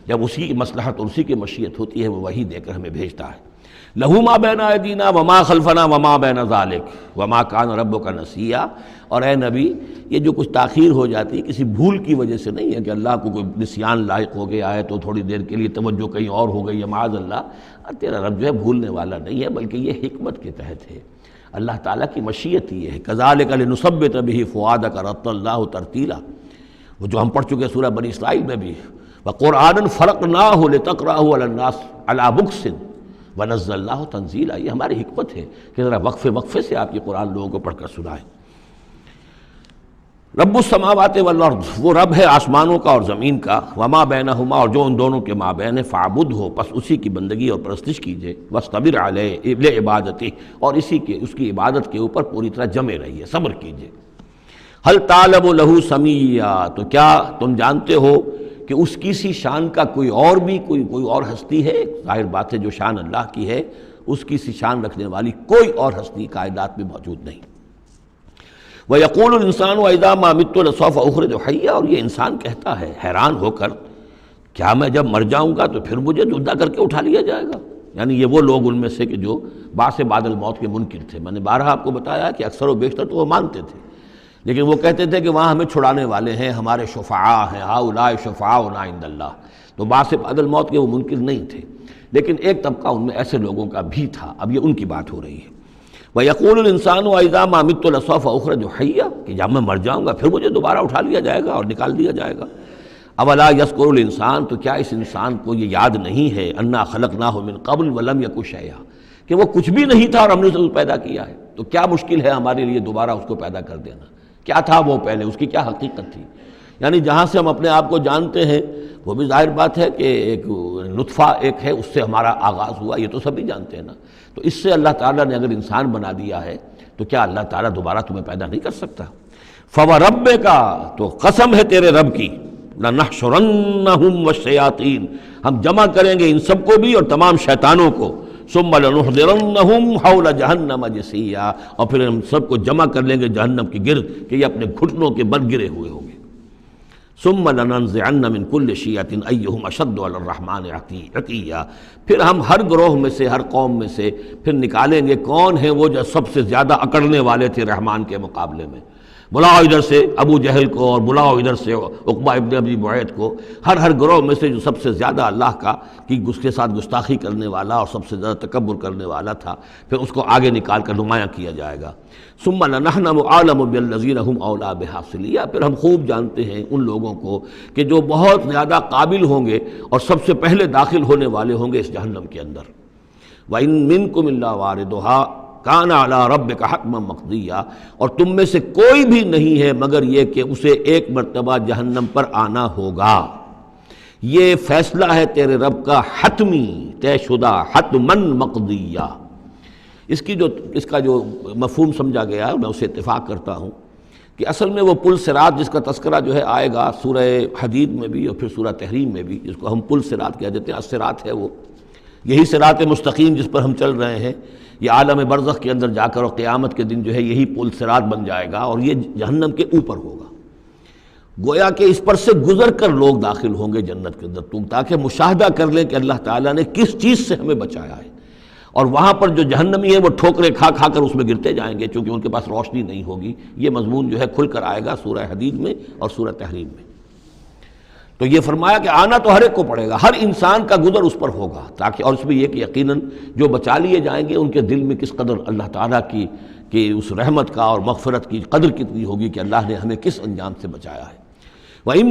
جب اسی کی مصلحت اور اسی کی مشیت ہوتی ہے وہ وحی دے کر ہمیں بھیجتا ہے۔ لہو ما بین ایدینا وما خلفنا وما بین ذالک وما کان ربک نسیا، اور اے نبی یہ جو کچھ تاخیر ہو جاتی ہے کسی بھول کی وجہ سے نہیں ہے کہ اللہ کو کوئی نسیان لاحق ہو گیا ہے تو تھوڑی دیر کے لیے توجہ کہیں اور ہو گئی ہے، معاذ اللہ، تیرا رب جو ہے بھولنے والا نہیں ہے، بلکہ یہ حکمت کے تحت ہے، اللہ تعالیٰ کی مشیت یہ ہے۔ کذالک لنثبت بہ فؤادک رتل اللہ ترتیلا، وہ جو ہم پڑھ چکے سورہ بنی اسرائیل میں بھی، وقرآنا فرقناہ لتقرأہ علی الناس علی مکث ونزلناہ تنزیلا، یہ ہماری حکمت ہے کہ ذرا وقفے وقفے سے آپ یہ قرآن لوگوں کو پڑھ کر سنائیں۔ رب السماوات والارض، وہ رب ہے آسمانوں کا اور زمین کا، وما بینہما، اور جو ان دونوں کے مابین ہے، فاعبدہ، پس اسی کی بندگی اور پرستش کیجئے، واصطبر علیہ لعبادتہ، اور اس کی عبادت کے اوپر پوری طرح جمے رہیے، صبر کیجئے۔ ہل تعلم لہ سمیہ، تو کیا تم جانتے ہو کہ اس کی سی شان کا کوئی اور بھی کوئی اور ہستی ہے؟ ظاہر بات ہے جو شان اللہ کی ہے اس کی سی شان رکھنے والی کوئی اور ہستی کائنات میں موجود نہیں۔ وَيَقُولُ الْإِنسَانُ وَإِذَا مَا مِتُّ لَسَوْفَ أُخْرَجُ حَيًّا، اور یہ انسان کہتا ہے حیران ہو کر، کیا میں جب مر جاؤں گا تو پھر مجھے زندہ کر کے اٹھا لیا جائے گا؟ یعنی یہ وہ لوگ ان میں سے کہ جو بعث بعد الموت کے منکر تھے۔ میں نے بارہا آپ کو بتایا کہ اکثر و بیشتر تو وہ مانتے تھے، لیکن وہ کہتے تھے کہ وہاں ہمیں چھڑانے والے ہیں، ہمارے شفعاء ہیں، ہؤلاء شفعاؤنا عند اللہ، تو بعث بعد الموت کے وہ منکر نہیں تھے، لیکن ایک طبقہ ان میں ایسے لوگوں کا بھی تھا۔ اب یہ ان کی بات ہو رہی ہے۔ وَيَقُولُ الْإِنسَانُ وَإِذَا مَا مِتُّ لَسَوْفَ أُخْرَجُ حَيًّا، کہ جب میں مر جاؤں گا پھر مجھے دوبارہ اٹھا لیا جائے گا اور نکال دیا جائے گا۔ اولا یذکر الانسان، تو کیا اس انسان کو یہ یاد نہیں ہے انا خلقناہ من قبل ولم یک شیئا، کہ وہ کچھ بھی نہیں تھا اور ہم نے اسے پیدا کیا ہے، تو کیا مشکل ہے ہمارے لیے دوبارہ اس کو پیدا کر دینا؟ کیا تھا وہ پہلے، اس کی کیا حقیقت تھی؟ یعنی جہاں سے ہم اپنے آپ کو جانتے ہیں وہ بھی ظاہر بات ہے کہ ایک نطفہ ایک ہے، اس سے ہمارا آغاز ہوا، یہ تو سبھی جانتے ہیں نا۔ تو اس سے اللہ تعالیٰ نے اگر انسان بنا دیا ہے تو کیا اللہ تعالیٰ دوبارہ تمہیں پیدا نہیں کر سکتا؟ فَوَرَبِّكَ، تو قسم ہے تیرے رب کی، لَنَحْشُرَنَّهُمْ وَالشَّيَاطِينَ، ہم جمع کریں گے ان سب کو بھی اور تمام شیطانوں کو، ثُمَّ لَنُحْضِرَنَّهُمْ حَوْلَ جَهَنَّمَ جِثِيًّا، اور پھر ہم سب کو جمع کر لیں گے جہنم کے گرد کہ یہ اپنے گھٹنوں کے بل گرے ہوئے ہوں گے۔ ثُمَّ لَنَنزِعَنَّ مِن كُلِّ شِيَّةٍ أَيُّهُمْ أَشَدُّ عَلَى الرَّحْمَنِ عِتِيًّا، پھر ہم ہر گروہ میں سے، ہر قوم میں سے پھر نکالیں گے کون ہیں وہ جو سب سے زیادہ اکڑنے والے تھے رحمان کے مقابلے میں۔ بلاؤ ادھر سے ابو جہل کو اور بلاؤ ادھر سے عقبہ ابن ابی معیط کو، ہر گروہ میں سے جو سب سے زیادہ اللہ کا کی اس کے ساتھ گستاخی کرنے والا اور سب سے زیادہ تکبر کرنے والا تھا، پھر اس کو آگے نکال کر نمایاں کیا جائے گا۔ ثم لنحن عالم بالذین هم اولی بحاصلیہ، پھر ہم خوب جانتے ہیں ان لوگوں کو کہ جو بہت زیادہ قابل ہوں گے اور سب سے پہلے داخل ہونے والے ہوں گے اس جہنم کے اندر۔ وَإِن مِّنكُمْ إِلَّا وَارِدُهَا کان علی ربک حتما مقضیا، اور تم میں سے کوئی بھی نہیں ہے مگر یہ کہ اسے ایک مرتبہ جہنم پر آنا ہوگا۔ یہ فیصلہ ہے تیرے رب کا حتمی، طے شدہ، حتماً مقضیہ۔ اس کا جو مفہوم سمجھا گیا ہے میں اسے اتفاق کرتا ہوں کہ اصل میں وہ پل صراط جس کا تذکرہ جو ہے آئے گا سورہ حدید میں بھی اور پھر سورہ تحریم میں بھی، جس کو ہم پل صراط کہہ دیتے ہیں، الصراط ہے وہ، یہی صراط مستقیم جس پر ہم چل رہے ہیں، یہ عالم برزخ کے اندر جا کر اور قیامت کے دن جو ہے یہی پل صراط بن جائے گا اور یہ جہنم کے اوپر ہوگا۔ گویا کہ اس پر سے گزر کر لوگ داخل ہوں گے جنت کے اندر، تاکہ مشاہدہ کر لیں کہ اللہ تعالیٰ نے کس چیز سے ہمیں بچایا ہے، اور وہاں پر جو جہنمی ہیں وہ ٹھوکریں کھا کھا کر اس میں گرتے جائیں گے کیونکہ ان کے پاس روشنی نہیں ہوگی۔ یہ مضمون جو ہے کھل کر آئے گا سورہ حدید میں اور سورہ تحریم میں۔ تو یہ فرمایا کہ آنا تو ہر ایک کو پڑے گا، ہر انسان کا گزر اس پر ہوگا، تاکہ اور اس میں یہ کہ یقیناً جو بچا لیے جائیں گے ان کے دل میں کس قدر اللہ تعالیٰ کی اس رحمت کا اور مغفرت کی قدر کتنی ہوگی کہ اللہ نے ہمیں کس انجام سے بچایا ہے۔ وَإِن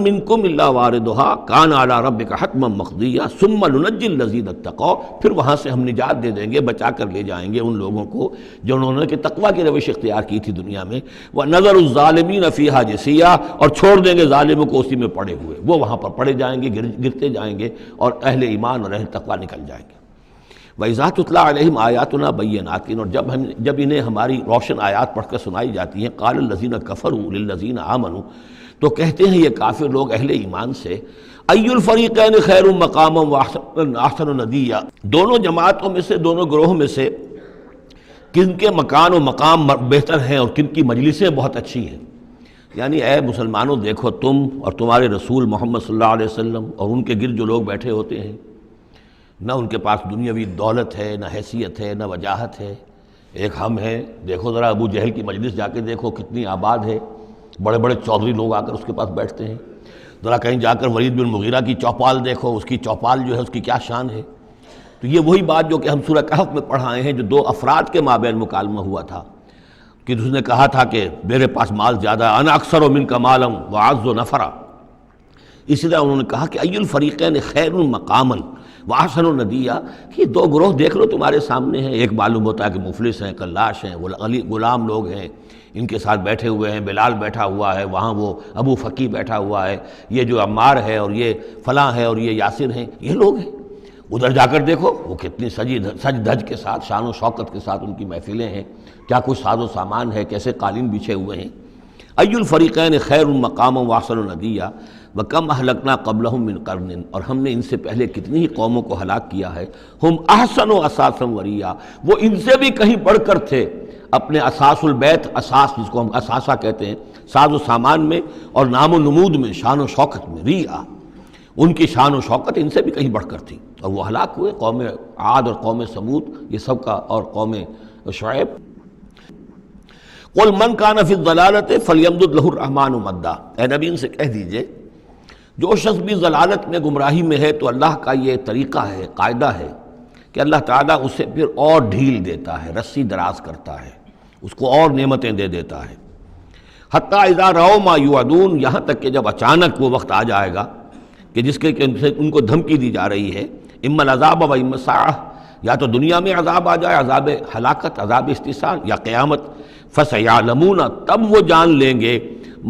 مِّنكُمْ إِلَّا وَارِدُهَا كَانَ عَلَىٰ رَبِّكَ حَتْمًا مَقْضِيًّا ثُمَّ نُنَجِّي الَّذِينَ اتَّقَوْا، پھر وہاں سے ہم نجات دے دیں گے، بچا کر لے جائیں گے ان لوگوں کو جنہوں نے کہ تقویٰ کی روش اختیار کی تھی دنیا میں، وَنَذَرُ الظَّالِمِينَ فِيهَا جِثِيًّا، اور چھوڑ دیں گے ظالموں کو اسی میں پڑے ہوئے، وہ وہاں پر پڑے جائیں گے، گرتے جائیں گے اور اہل ایمان اور اہل تقویٰ نکل جائیں گے۔ وَإِذَا تُتْلَىٰ عَلَيْهِمْ آيَاتُنَا بَيِّنَاتٍ، اور جب انہیں ہماری روشن آیات پڑھ کر سنائی جاتی ہیں، قَالَ الَّذِينَ كَفَرُوا لِلَّذِينَ آمَنُوا، تو کہتے ہیں یہ کافر لوگ اہل ایمان سے، اَيُّ الْفَرِيقَيْنِ خَيْرٌ مَقَامًا وَأَحْسَنُ نَدِيًّا، دونوں جماعتوں میں سے، دونوں گروہوں میں سے کن کے مکان و مقام بہتر ہیں اور کن کی مجلسیں بہت اچھی ہیں۔ یعنی اے مسلمانوں دیکھو، تم اور تمہارے رسول محمد صلی اللہ علیہ وسلم اور ان کے گرد جو لوگ بیٹھے ہوتے ہیں، نہ ان کے پاس دنیاوی دولت ہے، نہ حیثیت ہے، نہ وجاہت ہے، ایک ہم ہیں۔ دیکھو ذرا ابو جہل کی مجلس جا کے دیکھو کتنی آباد ہے، بڑے بڑے چودھری لوگ آ کر اس کے پاس بیٹھتے ہیں۔ ذرا کہیں جا کر ولید بن مغیرہ کی چوپال دیکھو، اس کی چوپال جو ہے اس کی کیا شان ہے۔ تو یہ وہی بات جو کہ ہم سورہ کہف میں پڑھائے ہیں، جو دو افراد کے مابین مکالمہ ہوا تھا کہ اس نے کہا تھا کہ میرے پاس مال زیادہ، انا اکثر منک مالا واعز نفرا۔ اسی طرح انہوں نے کہا کہ ای الفریقین خیر مقاما واحسن ندیا، کہ یہ دو گروہ دیکھ لو تمہارے سامنے ہیں، ایک معلوم ہوتا ہے کہ مفلس ہیں، کلاش ہیں، غلام لوگ ہیں، ان کے ساتھ بیٹھے ہوئے ہیں، بلال بیٹھا ہوا ہے، وہاں وہ ابو فقی بیٹھا ہوا ہے، یہ جو عمار ہے اور یہ فلاں ہے اور یہ یاسر ہیں، یہ لوگ ہیں۔ ادھر جا کر دیکھو وہ کتنی سج دھج کے ساتھ، شان و شوکت کے ساتھ ان کی محفلیں ہیں، کیا کچھ ساز و سامان ہے، کیسے قالین بچھے ہوئے ہیں۔ ای الفریقین خیر مقاما واحسن ندیا وکم اہلکنا قبلہم من قرن، اور ہم نے ان سے پہلے کتنی ہی قوموں کو ہلاک کیا ہے، ہم احسن و اساسا وریا، وہ ان سے بھی کہیں بڑھ کر تھے اپنے اساس البیت، اساس جس کو ہم اساسہ کہتے ہیں، ساز و سامان میں اور نام و نمود میں، شان و شوکت میں، ریا، ان کی شان و شوکت ان سے بھی کہیں بڑھ کر تھی، اور وہ ہلاک ہوئے۔ قوم عاد اور قوم سمود یہ سب کا، اور قوم شعیب۔ قل من کان فی الضلالۃ فلیمدد لہ الرحمن مدا، اے نبی ان سے کہہ دیجئے جو شخص بھی ضلالت میں، گمراہی میں ہے، تو اللہ کا یہ طریقہ ہے، قاعدہ ہے کہ اللہ تعالیٰ اسے پھر اور ڈھیل دیتا ہے، رسی دراز کرتا ہے، اس کو اور نعمتیں دے دیتا ہے۔ حتیٰ اذا رأوا ما یوعدون، یہاں تک کہ جب اچانک وہ وقت آ جائے گا کہ جس کے ان کو دھمکی دی جا رہی ہے، اما العذاب و اما الساعہ، یا تو دنیا میں عذاب آ جائے، عذاب ہلاکت، عذاب استحصال، یا قیامت، فسیعلمون، تب وہ جان لیں گے،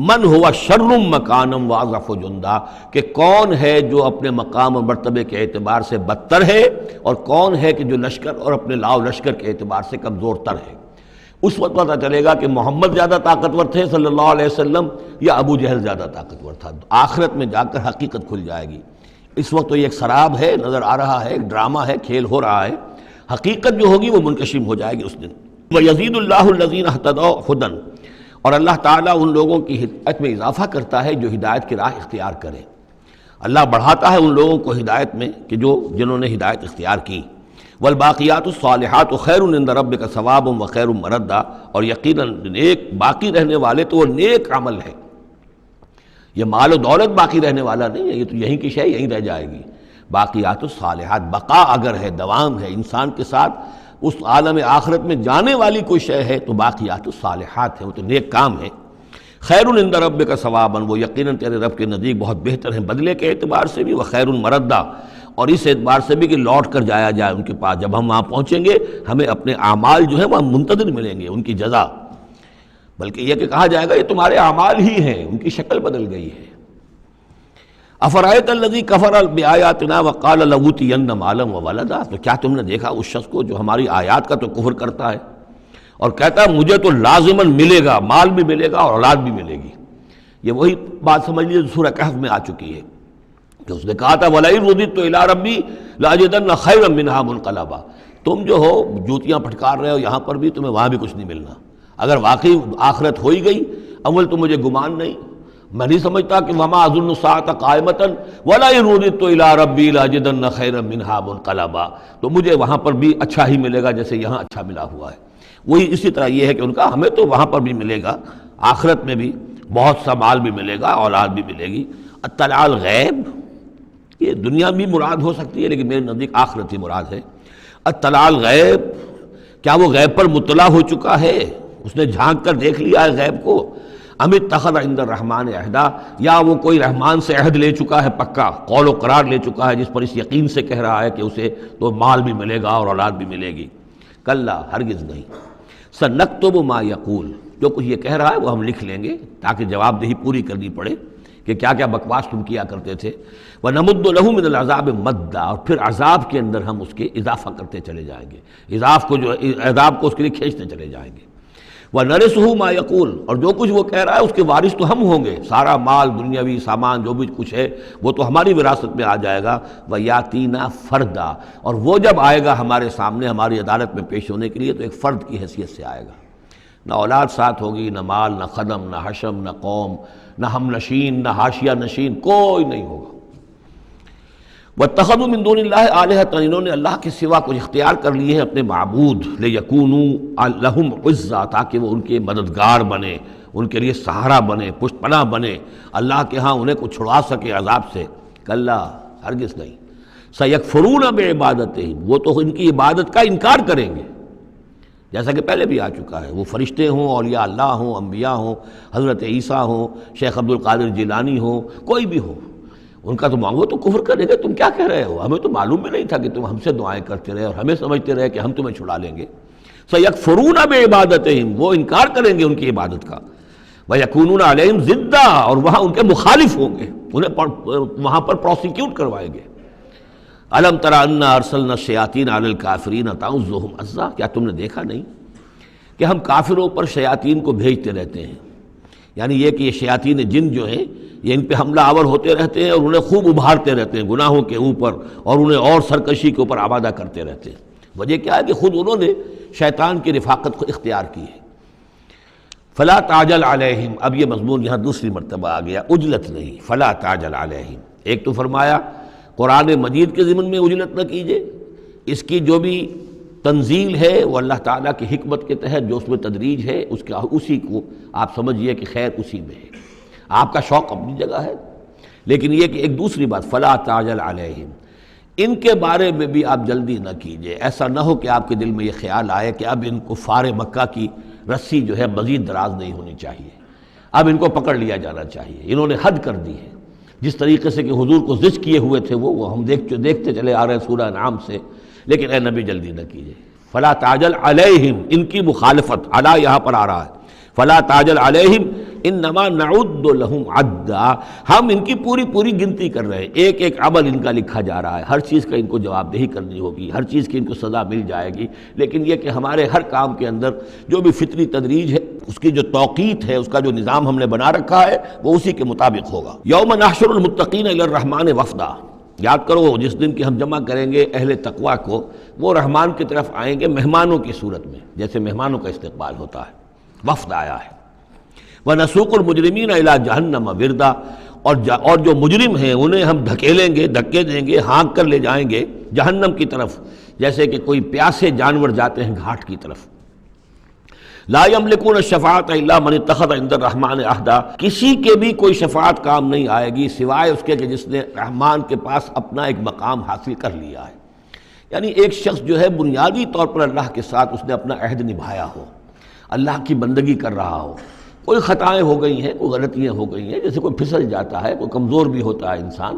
من ہوا شر مکانا واضعف جندا، کہ کون ہے جو اپنے مقام اور مرتبے کے اعتبار سے بدتر ہے، اور کون ہے کہ جو لشکر اور اپنے لاؤ لشکر کے اعتبار سے کمزور تر ہے۔ اس وقت پتہ چلے گا کہ محمد زیادہ طاقتور تھے صلی اللہ علیہ وسلم یا ابو جہل زیادہ طاقتور تھا۔ آخرت میں جا کر حقیقت کھل جائے گی۔ اس وقت تو یہ ایک سراب ہے، نظر آ رہا ہے، ایک ڈرامہ ہے، کھیل ہو رہا ہے، حقیقت جو ہوگی وہ منکشف ہو جائے گی اس دن۔ وَيَزِيدُ اللَّهُ الَّذِينَ اهْتَدَوْا هُدًى، اور اللہ تعالیٰ ان لوگوں کی ہدایت میں اضافہ کرتا ہے جو ہدایت کی راہ اختیار کریں۔ اللہ بڑھاتا ہے ان لوگوں کو ہدایت میں کہ جنہوں نے ہدایت اختیار کی۔ والباقیات الصالحات خیر عند ربک ثوابا وخیر مردا، اور یقیناً نیک باقی رہنے والے تو وہ نیک عمل ہے۔ یہ مال و دولت باقی رہنے والا نہیں ہے، یہ تو یہیں کی شے یہیں رہ جائے گی۔ باقیات الصالحات، بقا اگر ہے، دوام ہے انسان کے ساتھ، اس عالم آخرت میں جانے والی کوئی شے ہے تو باقیات الصالحات ہے، وہ تو نیک کام ہے۔ خیر عند ربک ثوابا، وہ یقیناً تیرے رب کے نزدیک بہت بہتر ہیں بدلے کے اعتبار سے بھی، وخیر مردا، اور اس اعتبار سے بھی کہ لوٹ کر جایا جائے ان کے پاس۔ جب ہم وہاں پہنچیں گے ہمیں اپنے اعمال جو ہیں وہاں منتظر ملیں گے، ان کی جزا، بلکہ یہ کہ کہا جائے گا یہ تمہارے اعمال ہی ہیں، ان کی شکل بدل گئی ہے۔ افرأیت الذی کفر بآیاتنا وقال لأوتین مالا وولدا، تو کیا تم نے دیکھا اس شخص کو جو ہماری آیات کا تو کفر کرتا ہے اور کہتا ہے مجھے تو لازماً ملے گا، مال بھی ملے گا اور اولاد بھی ملے گی۔ یہ وہی بات سمجھ لیجیے سورہ کہف میں آ چکی ہے کہ اس نے کہا تھا وَلَئِن رُدِدتُّ إِلَىٰ رَبِّي لَأَجِدَنَّ خَيْرًا مِنْهَا مُنْقَلَبًا، تم جو ہو جوتیاں پھٹکار رہے ہو یہاں پر بھی، تمہیں وہاں بھی کچھ نہیں ملنا۔ اگر واقعی آخرت ہو ہی گئی، اول تو مجھے گمان نہیں، میں نہیں سمجھتا کہ وَمَا أَظُنُّ السَّاعَةَ قَائِمَةً وَلَئِن رُدِدتُّ إِلَىٰ رَبِّي لَأَجِدَنَّ خَيْرًا مِنْهَا مُنْقَلَبًا، تو مجھے وہاں پر بھی اچھا ہی ملے گا جیسے یہاں اچھا ملا ہوا ہے۔ وہی اسی طرح یہ ہے کہ ان کا ہمیں تو وہاں پر بھی ملے گا، آخرت میں بھی بہت سا مال بھی ملے گا، اولاد بھی ملے گی۔ اطلاع الغیب، یہ دنیا بھی مراد ہو سکتی ہے لیکن میرے نزدیک آخرت ہی مراد ہے۔ اطلاع الغیب، کیا وہ غیب پر مطلع ہو چکا ہے، اس نے جھانک کر دیکھ لیا ہے غیب کو؟ ام اتخذ عند الرحمن عہدا، یا وہ کوئی رحمان سے عہد لے چکا ہے، پکا قول و قرار لے چکا ہے جس پر اس یقین سے کہہ رہا ہے کہ اسے تو مال بھی ملے گا اور اولاد بھی ملے گی۔ کلا، ہرگز نہیں۔ سنکتب ما یقول، جو کچھ یہ کہہ رہا ہے وہ ہم لکھ لیں گے تاکہ جواب دہی پوری کرنی پڑے کہ کیا کیا بکواس تم کیا کرتے تھے۔ وَنَمُدُّ لَهُ مِنَ الْعَذَابِ مَدًّا، اور پھر عذاب کے اندر ہم اس کے اضافہ کرتے چلے جائیں گے، عذاب کو اس کے لیے کھینچتے چلے جائیں گے۔ وَنَرِثُهُ مَا يَقُولُ، اور جو کچھ وہ کہہ رہا ہے اس کے وارث تو ہم ہوں گے، سارا مال دنیاوی سامان جو بھی کچھ ہے وہ تو ہماری وراثت میں آ جائے گا۔ وَيَأْتِينَا فَرْدًا، اور وہ جب آئے گا ہمارے سامنے ہماری عدالت میں پیش ہونے کے لیے تو ایک فرد کی حیثیت سے آئے گا، نہ اولاد ساتھ ہوگی، نہ مال، نہ خدم، نہ حشم، نہ قوم، نہ ہم نشین، نہ حاشیہ نشین، کوئی نہیں ہوگا۔ وَاتَّخَذُوا مِن دُونِ اللَّهِ آلِهَةً، انہوں نے اللہ کے سوا کچھ اختیار کر لیے ہیں اپنے معبود، لِيَكُونُوا لَهُمْ عِزًّا، تاکہ وہ ان کے مددگار بنے، ان کے لیے سہارا بنے، پشت پناہ بنے، اللہ کے ہاں انہیں کچھ چھڑا سکے عذاب سے۔ کلا، ہرگز نہیں۔ سَيَكْفُرُونَ بِعِبَادَتِهِمْ، وہ تو ان کی عبادت کا انکار کریں گے، جیسا کہ پہلے بھی آ چکا ہے۔ وہ فرشتے ہوں، اولیاء اللہ ہوں، انبیاء ہوں، حضرت عیسیٰ ہوں، شیخ عبد القادر جیلانی ہوں، کوئی بھی ہو، ان کا تو وہ تو کفر کریں گے، تم کیا کہہ رہے ہو، ہمیں تو معلوم بھی نہیں تھا کہ تم ہم سے دعائیں کرتے رہے اور ہمیں سمجھتے رہے کہ ہم تمہیں چھڑا لیں گے۔ سَيَكْفُرُونَ بِعِبَادَتِهِمْ، وہ انکار کریں گے ان کی عبادت کا۔ وَيَكُونُونَ عَلَيْهِمْ ضِدًّا، اور وہاں ان کے مخالف ہوں گے، انہیں وہاں پر پروسیکیوٹ کروائیں گے۔ أَلَمْ تَرَ أَنَّا أَرْسَلْنَا الشَّيَاطِينَ عَلَى الْكَافِرِينَ تَعُزُّهُمْ عَزًّا، کیا تم نے دیکھا نہیں کہ ہم کافروں پر شیاطین کو بھیجتے رہتے ہیں، یعنی یہ کہ یہ شیاطین جن جو ہیں یہ ان پہ حملہ آور ہوتے رہتے ہیں اور انہیں خوب ابھارتے رہتے ہیں گناہوں کے اوپر اور انہیں اور سرکشی کے اوپر آمادہ کرتے رہتے ہیں۔ وجہ کیا ہے کہ خود انہوں نے شیطان کی رفاقت کو اختیار کی ہے۔ فلا تعجل علیہم، اب یہ مضمون یہاں دوسری مرتبہ آ گیا، عجلت نہیں، فلا تعجل علیہم۔ ایک تو فرمایا قرآن مجید کے ضمن میں عجلت نہ کیجیے، اس کی جو بھی تنزیل ہے وہ اللہ تعالیٰ کی حکمت کے تحت جو اس میں تدریج ہے اسی کو آپ سمجھیے کہ خیر اسی میں ہے، آپ کا شوق اپنی جگہ ہے، لیکن یہ کہ ایک دوسری بات فلا تعجل علیہم، ان کے بارے میں بھی آپ جلدی نہ کیجیے، ایسا نہ ہو کہ آپ کے دل میں یہ خیال آئے کہ اب ان کفار مکہ کی رسی جو ہے مزید دراز نہیں ہونی چاہیے، اب ان کو پکڑ لیا جانا چاہیے، انہوں نے حد کر دی ہے۔ جس طریقے سے کہ حضور کو زج کیے ہوئے تھے وہ ہم دیکھتے چلے آ رہے ہیں سورہ انعام سے، لیکن اے نبی جلدی نہ کیجیے۔ فلا تعجل علیہم، ان کی مخالفت، علی یہاں پر آ رہا ہے، فلا تعجل علیہم انما نعد لہم عدا، ہم ان کی پوری گنتی کر رہے ہیں، ایک ایک عمل ان کا لکھا جا رہا ہے، ہر چیز کا ان کو جواب دہی کرنی ہوگی، ہر چیز کی ان کو سزا مل جائے گی، لیکن یہ کہ ہمارے ہر کام کے اندر جو بھی فطری تدریج ہے، اس کی جو توقیت ہے، اس کا جو نظام ہم نے بنا رکھا ہے، وہ اسی کے مطابق ہوگا۔ یوم نحشر المتقین الی الرحمن وفدا، یاد کرو جس دن کی ہم جمع کریں گے اہل تقویٰ کو، وہ رحمان کی طرف آئیں گے مہمانوں کی صورت میں، جیسے مہمانوں کا استقبال ہوتا ہے، وفد آیا ہے۔ وَنَسُوقُ الْمُجْرِمِينَ إِلَىٰ جَهَنَّمَ وِرْدًا، اور جو مجرم ہیں انہیں ہم دھکیلیں گے، دھکے دیں گے، ہانک کر لے جائیں گے جہنم کی طرف، جیسے کہ کوئی پیاسے جانور جاتے ہیں گھاٹ کی طرف۔ لا يملكون الشفاعة الا من اتخذ عند الرحمن عہدا، کسی کے بھی کوئی شفاعت کام نہیں آئے گی سوائے اس کے کہ جس نے رحمان کے پاس اپنا ایک مقام حاصل کر لیا ہے۔ یعنی ایک شخص جو ہے بنیادی طور پر اللہ کے ساتھ اس نے اپنا عہد نبھایا ہو، اللہ کی بندگی کر رہا ہو، کوئی خطائیں ہو گئی ہیں، کوئی غلطیاں ہو گئی ہیں، جیسے کوئی پھسل جاتا ہے، کوئی کمزور بھی ہوتا ہے انسان،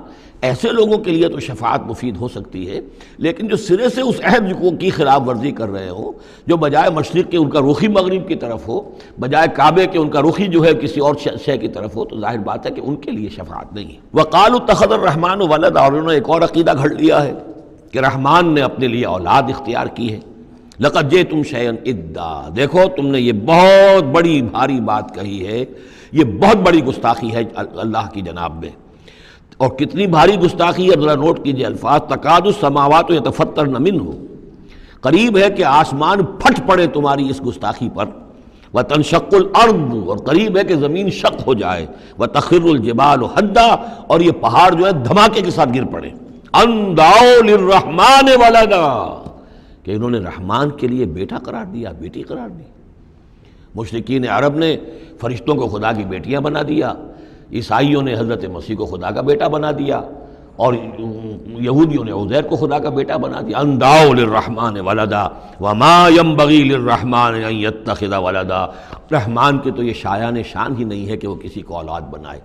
ایسے لوگوں کے لیے تو شفاعت مفید ہو سکتی ہے، لیکن جو سرے سے اس عہد کی خلاف ورزی کر رہے ہوں، جو بجائے مشرق کے ان کا رخی مغرب کی طرف ہو، بجائے کعبے کے ان کا رخی جو ہے کسی اور شے کی طرف ہو، تو ظاہر بات ہے کہ ان کے لیے شفاعت نہیں ہے۔ وَقَالُوا اتَّخَذَ الرَّحْمَنُ وَلَدًا، اور انہوں نے ایک اور عقیدہ گھڑ لیا ہے کہ رحمان نے اپنے لیے اولاد اختیار کی ہے۔ لَقَدْ جِئْتُمْ شَيْئًا إِدًّا، دیکھو تم نے یہ بہت بڑی بھاری بات کہی ہے، یہ بہت بڑی گستاخی ہے اللہ کی جناب میں، اور کتنی بھاری گستاخی ہے ذرا نوٹ کیجئے الفاظ، تکاد السماوات یتفطرن منہ، قریب ہے کہ آسمان پھٹ پڑے تمہاری اس گستاخی پر، وتنشق الارض، اور قریب ہے کہ زمین شق ہو جائے، وتخر الجبال حدا، اور یہ پہاڑ جو ہے دھماکے کے ساتھ گر پڑے، ان دعوا للرحمن ولدا، کہ انہوں نے رحمان کے لیے بیٹا قرار دیا، بیٹی قرار دی۔ مشرکین عرب نے فرشتوں کو خدا کی بیٹیاں بنا دیا، عیسائیوں نے حضرت مسیح کو خدا کا بیٹا بنا دیا، اور یہودیوں نے عزیر کو خدا کا بیٹا بنا دیا۔ ان دعوا للرحمن ولدا وما ينبغي للرحمن ان يتخذ ولدا، رحمان کے تو یہ شایان شان ہی نہیں ہے کہ وہ کسی کو اولاد بنائے۔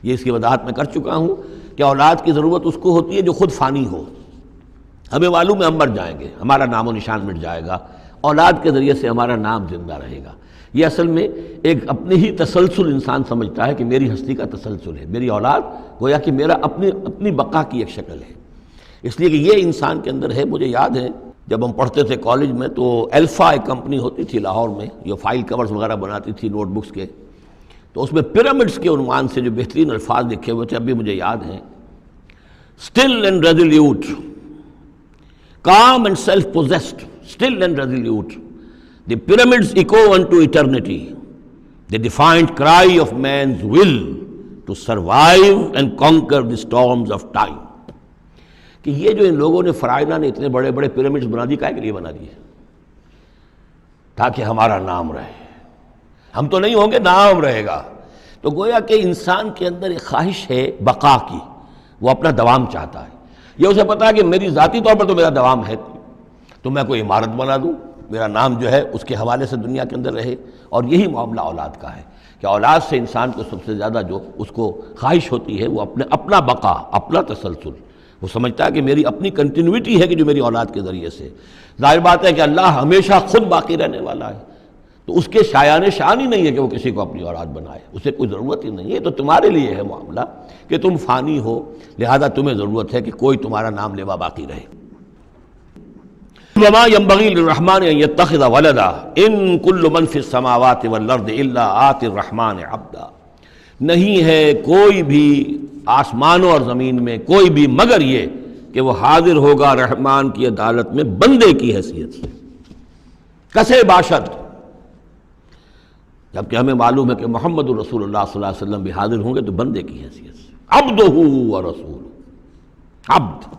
یہ اس کی وضاحت میں کر چکا ہوں کہ اولاد کی ضرورت اس کو ہوتی ہے جو خود فانی ہو، ہمیں معلوم ہے ہم مر جائیں گے، ہمارا نام و نشان مٹ جائے گا، اولاد کے ذریعے سے ہمارا نام زندہ رہے گا۔ یہ اصل میں ایک اپنی ہی تسلسل انسان سمجھتا ہے کہ میری ہستی کا تسلسل ہے، میری اولاد گویا کہ میرا اپنی بقا کی ایک شکل ہے، اس لیے کہ یہ انسان کے اندر ہے۔ مجھے یاد ہے جب ہم پڑھتے تھے کالج میں تو الفا ایک کمپنی ہوتی تھی لاہور میں، یہ فائل کورز وغیرہ بناتی تھی نوٹ بکس کے، تو اس میں پیرامڈس کے عنوان سے جو بہترین الفاظ لکھے ہوئے تھے ابھی مجھے یاد ہیں، still and resolute, calm and self-possessed, still and resolute. The pyramids echo unto eternity, the defiant cry of man's will to survive and conquer the storms of time. کہ یہ جو ان لوگوں نے فرائضہ نے اتنے بڑے بڑے پیرامڈز بنا دی، کائے کے لیے بنا دیے؟ تاکہ ہمارا نام رہے، ہم تو نہیں ہوں گے، نام رہے گا۔ تو گویا کہ انسان کے اندر ایک خواہش ہے بقا کی، وہ اپنا دوام چاہتا ہے۔ یہ اسے پتا ہے کہ میری ذاتی طور پر تو میرا دوام ہے، تو میں کوئی عمارت بنا دوں، میرا نام جو ہے اس کے حوالے سے دنیا کے اندر رہے۔ اور یہی معاملہ اولاد کا ہے کہ اولاد سے انسان کو سب سے زیادہ جو اس کو خواہش ہوتی ہے وہ اپنا بقا، اپنا تسلسل، وہ سمجھتا ہے کہ میری اپنی کنٹینیوٹی ہے کہ جو میری اولاد کے ذریعے سے۔ ظاہر بات ہے کہ اللہ ہمیشہ خود باقی رہنے والا ہے، تو اس کے شایان شان ہی نہیں ہے کہ وہ کسی کو اپنی اولاد بنائے، اسے کوئی ضرورت ہی نہیں ہے۔ تو تمہارے لیے ہے معاملہ کہ تم فانی ہو، لہذا تمہیں ضرورت ہے کہ کوئی تمہارا نام لیوا باقی رہے۔ وما ينبغي للرحمن ان يتخذ ولدا ان كل من في السماوات والارض الا آتي الرحمن عبدا، نہیں ہے کوئی بھی آسمانوں اور زمین میں کوئی بھی مگر یہ کہ وہ حاضر ہوگا رحمان کی عدالت میں بندے کی حیثیت سے، کسے باشد، جبکہ ہمیں معلوم ہے کہ محمد رسول اللہ صلی اللہ علیہ وسلم بھی حاضر ہوں گے تو بندے کی حیثیت سے، عبدہ و رسول، عبد۔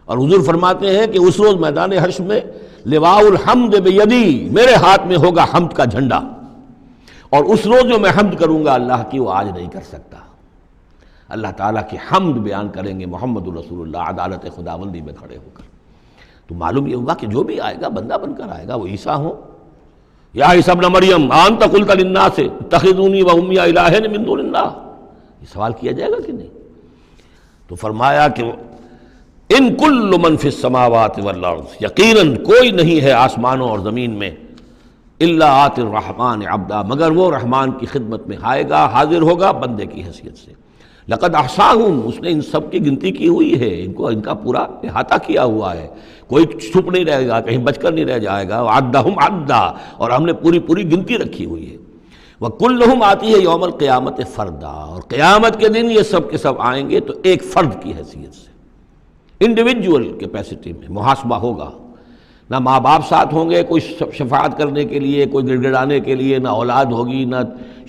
اور حضور فرماتے ہیں کہ اس روز میدان حشر میں لواء الحمد بیدی، میرے ہاتھ میں ہوگا حمد کا جھنڈا، اور اس روز جو میں حمد کروں گا اللہ کی وہ آج نہیں کر سکتا۔ اللہ تعالیٰ کی حمد بیان کریں گے محمد الرسول اللہ عدالت خداوندی میں کھڑے ہو کر۔ تو معلوم یہ ہوا کہ جو بھی آئے گا بندہ بن کر آئے گا، وہ عیسیٰ ہوں یا عیسیٰ ابن مریم انت قلت للناس اتخذونی وامي الہین من دون اللہ، یہ سوال کیا جائے گا کہ نہیں؟ تو فرمایا کہ ان کل من فی السماوات والارض، یقیناً کوئی نہیں ہے آسمانوں اور زمین میں، الا آت الرحمن عبدا، مگر وہ رحمان کی خدمت میں آئے گا، حاضر ہوگا بندے کی حیثیت سے۔ لقد احصاہم، اس نے ان سب کی گنتی کی ہوئی ہے، ان کا پورا احاطہ کیا ہوا ہے، کوئی چھپ نہیں رہے گا، کہیں بچ کر نہیں رہ جائے گا۔ وعدہم عدا، اور ہم نے پوری گنتی رکھی ہوئی ہے۔ وکلہم آتی ہے یوم القیامت فردا، اور قیامت کے دن یہ سب کے سب آئیں گے تو ایک فرد کی حیثیت سے، انڈیویجول کیپیسٹی میں محاسبہ ہوگا۔ نہ ماں باپ ساتھ ہوں گے کوئی شفاعت کرنے کے لیے، کوئی گڑ گڑانے کے لیے، نہ اولاد ہوگی، نہ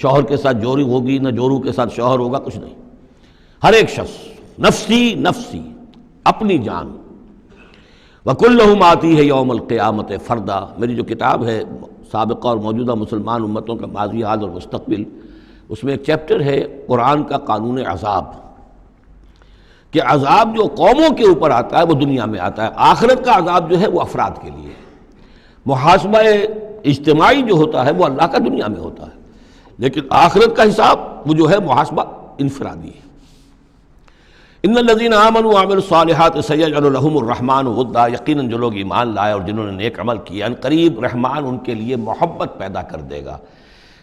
شوہر کے ساتھ جوری ہوگی، نہ جورو کے ساتھ شوہر ہوگا، کچھ نہیں۔ ہر ایک شخص نفسی نفسی، اپنی جان۔ وَكُلُّهُمْ آتی ہے یوم القیامت فردا، میری جو کتاب ہے سابقہ اور موجودہ مسلمان امتوں کا ماضی، حال اور مستقبل، اس میں ایک چیپٹر ہے قرآن کا قانون عذاب، کہ عذاب جو قوموں کے اوپر آتا ہے وہ دنیا میں آتا ہے، آخرت کا عذاب جو ہے وہ افراد کے لیے ہے۔ محاسبہ اجتماعی جو ہوتا ہے وہ اللہ کا دنیا میں ہوتا ہے، لیکن آخرت کا حساب وہ جو ہے محاسبہ انفرادی ہے۔ ان الذین آمنوا وعملوا الصالحات سیجعل لهم الرحمن ودا، یقیناً جو لوگ ایمان لائے اور جنہوں نے نیک عمل کیا، ان قریب رحمان ان کے لیے محبت پیدا کر دے گا،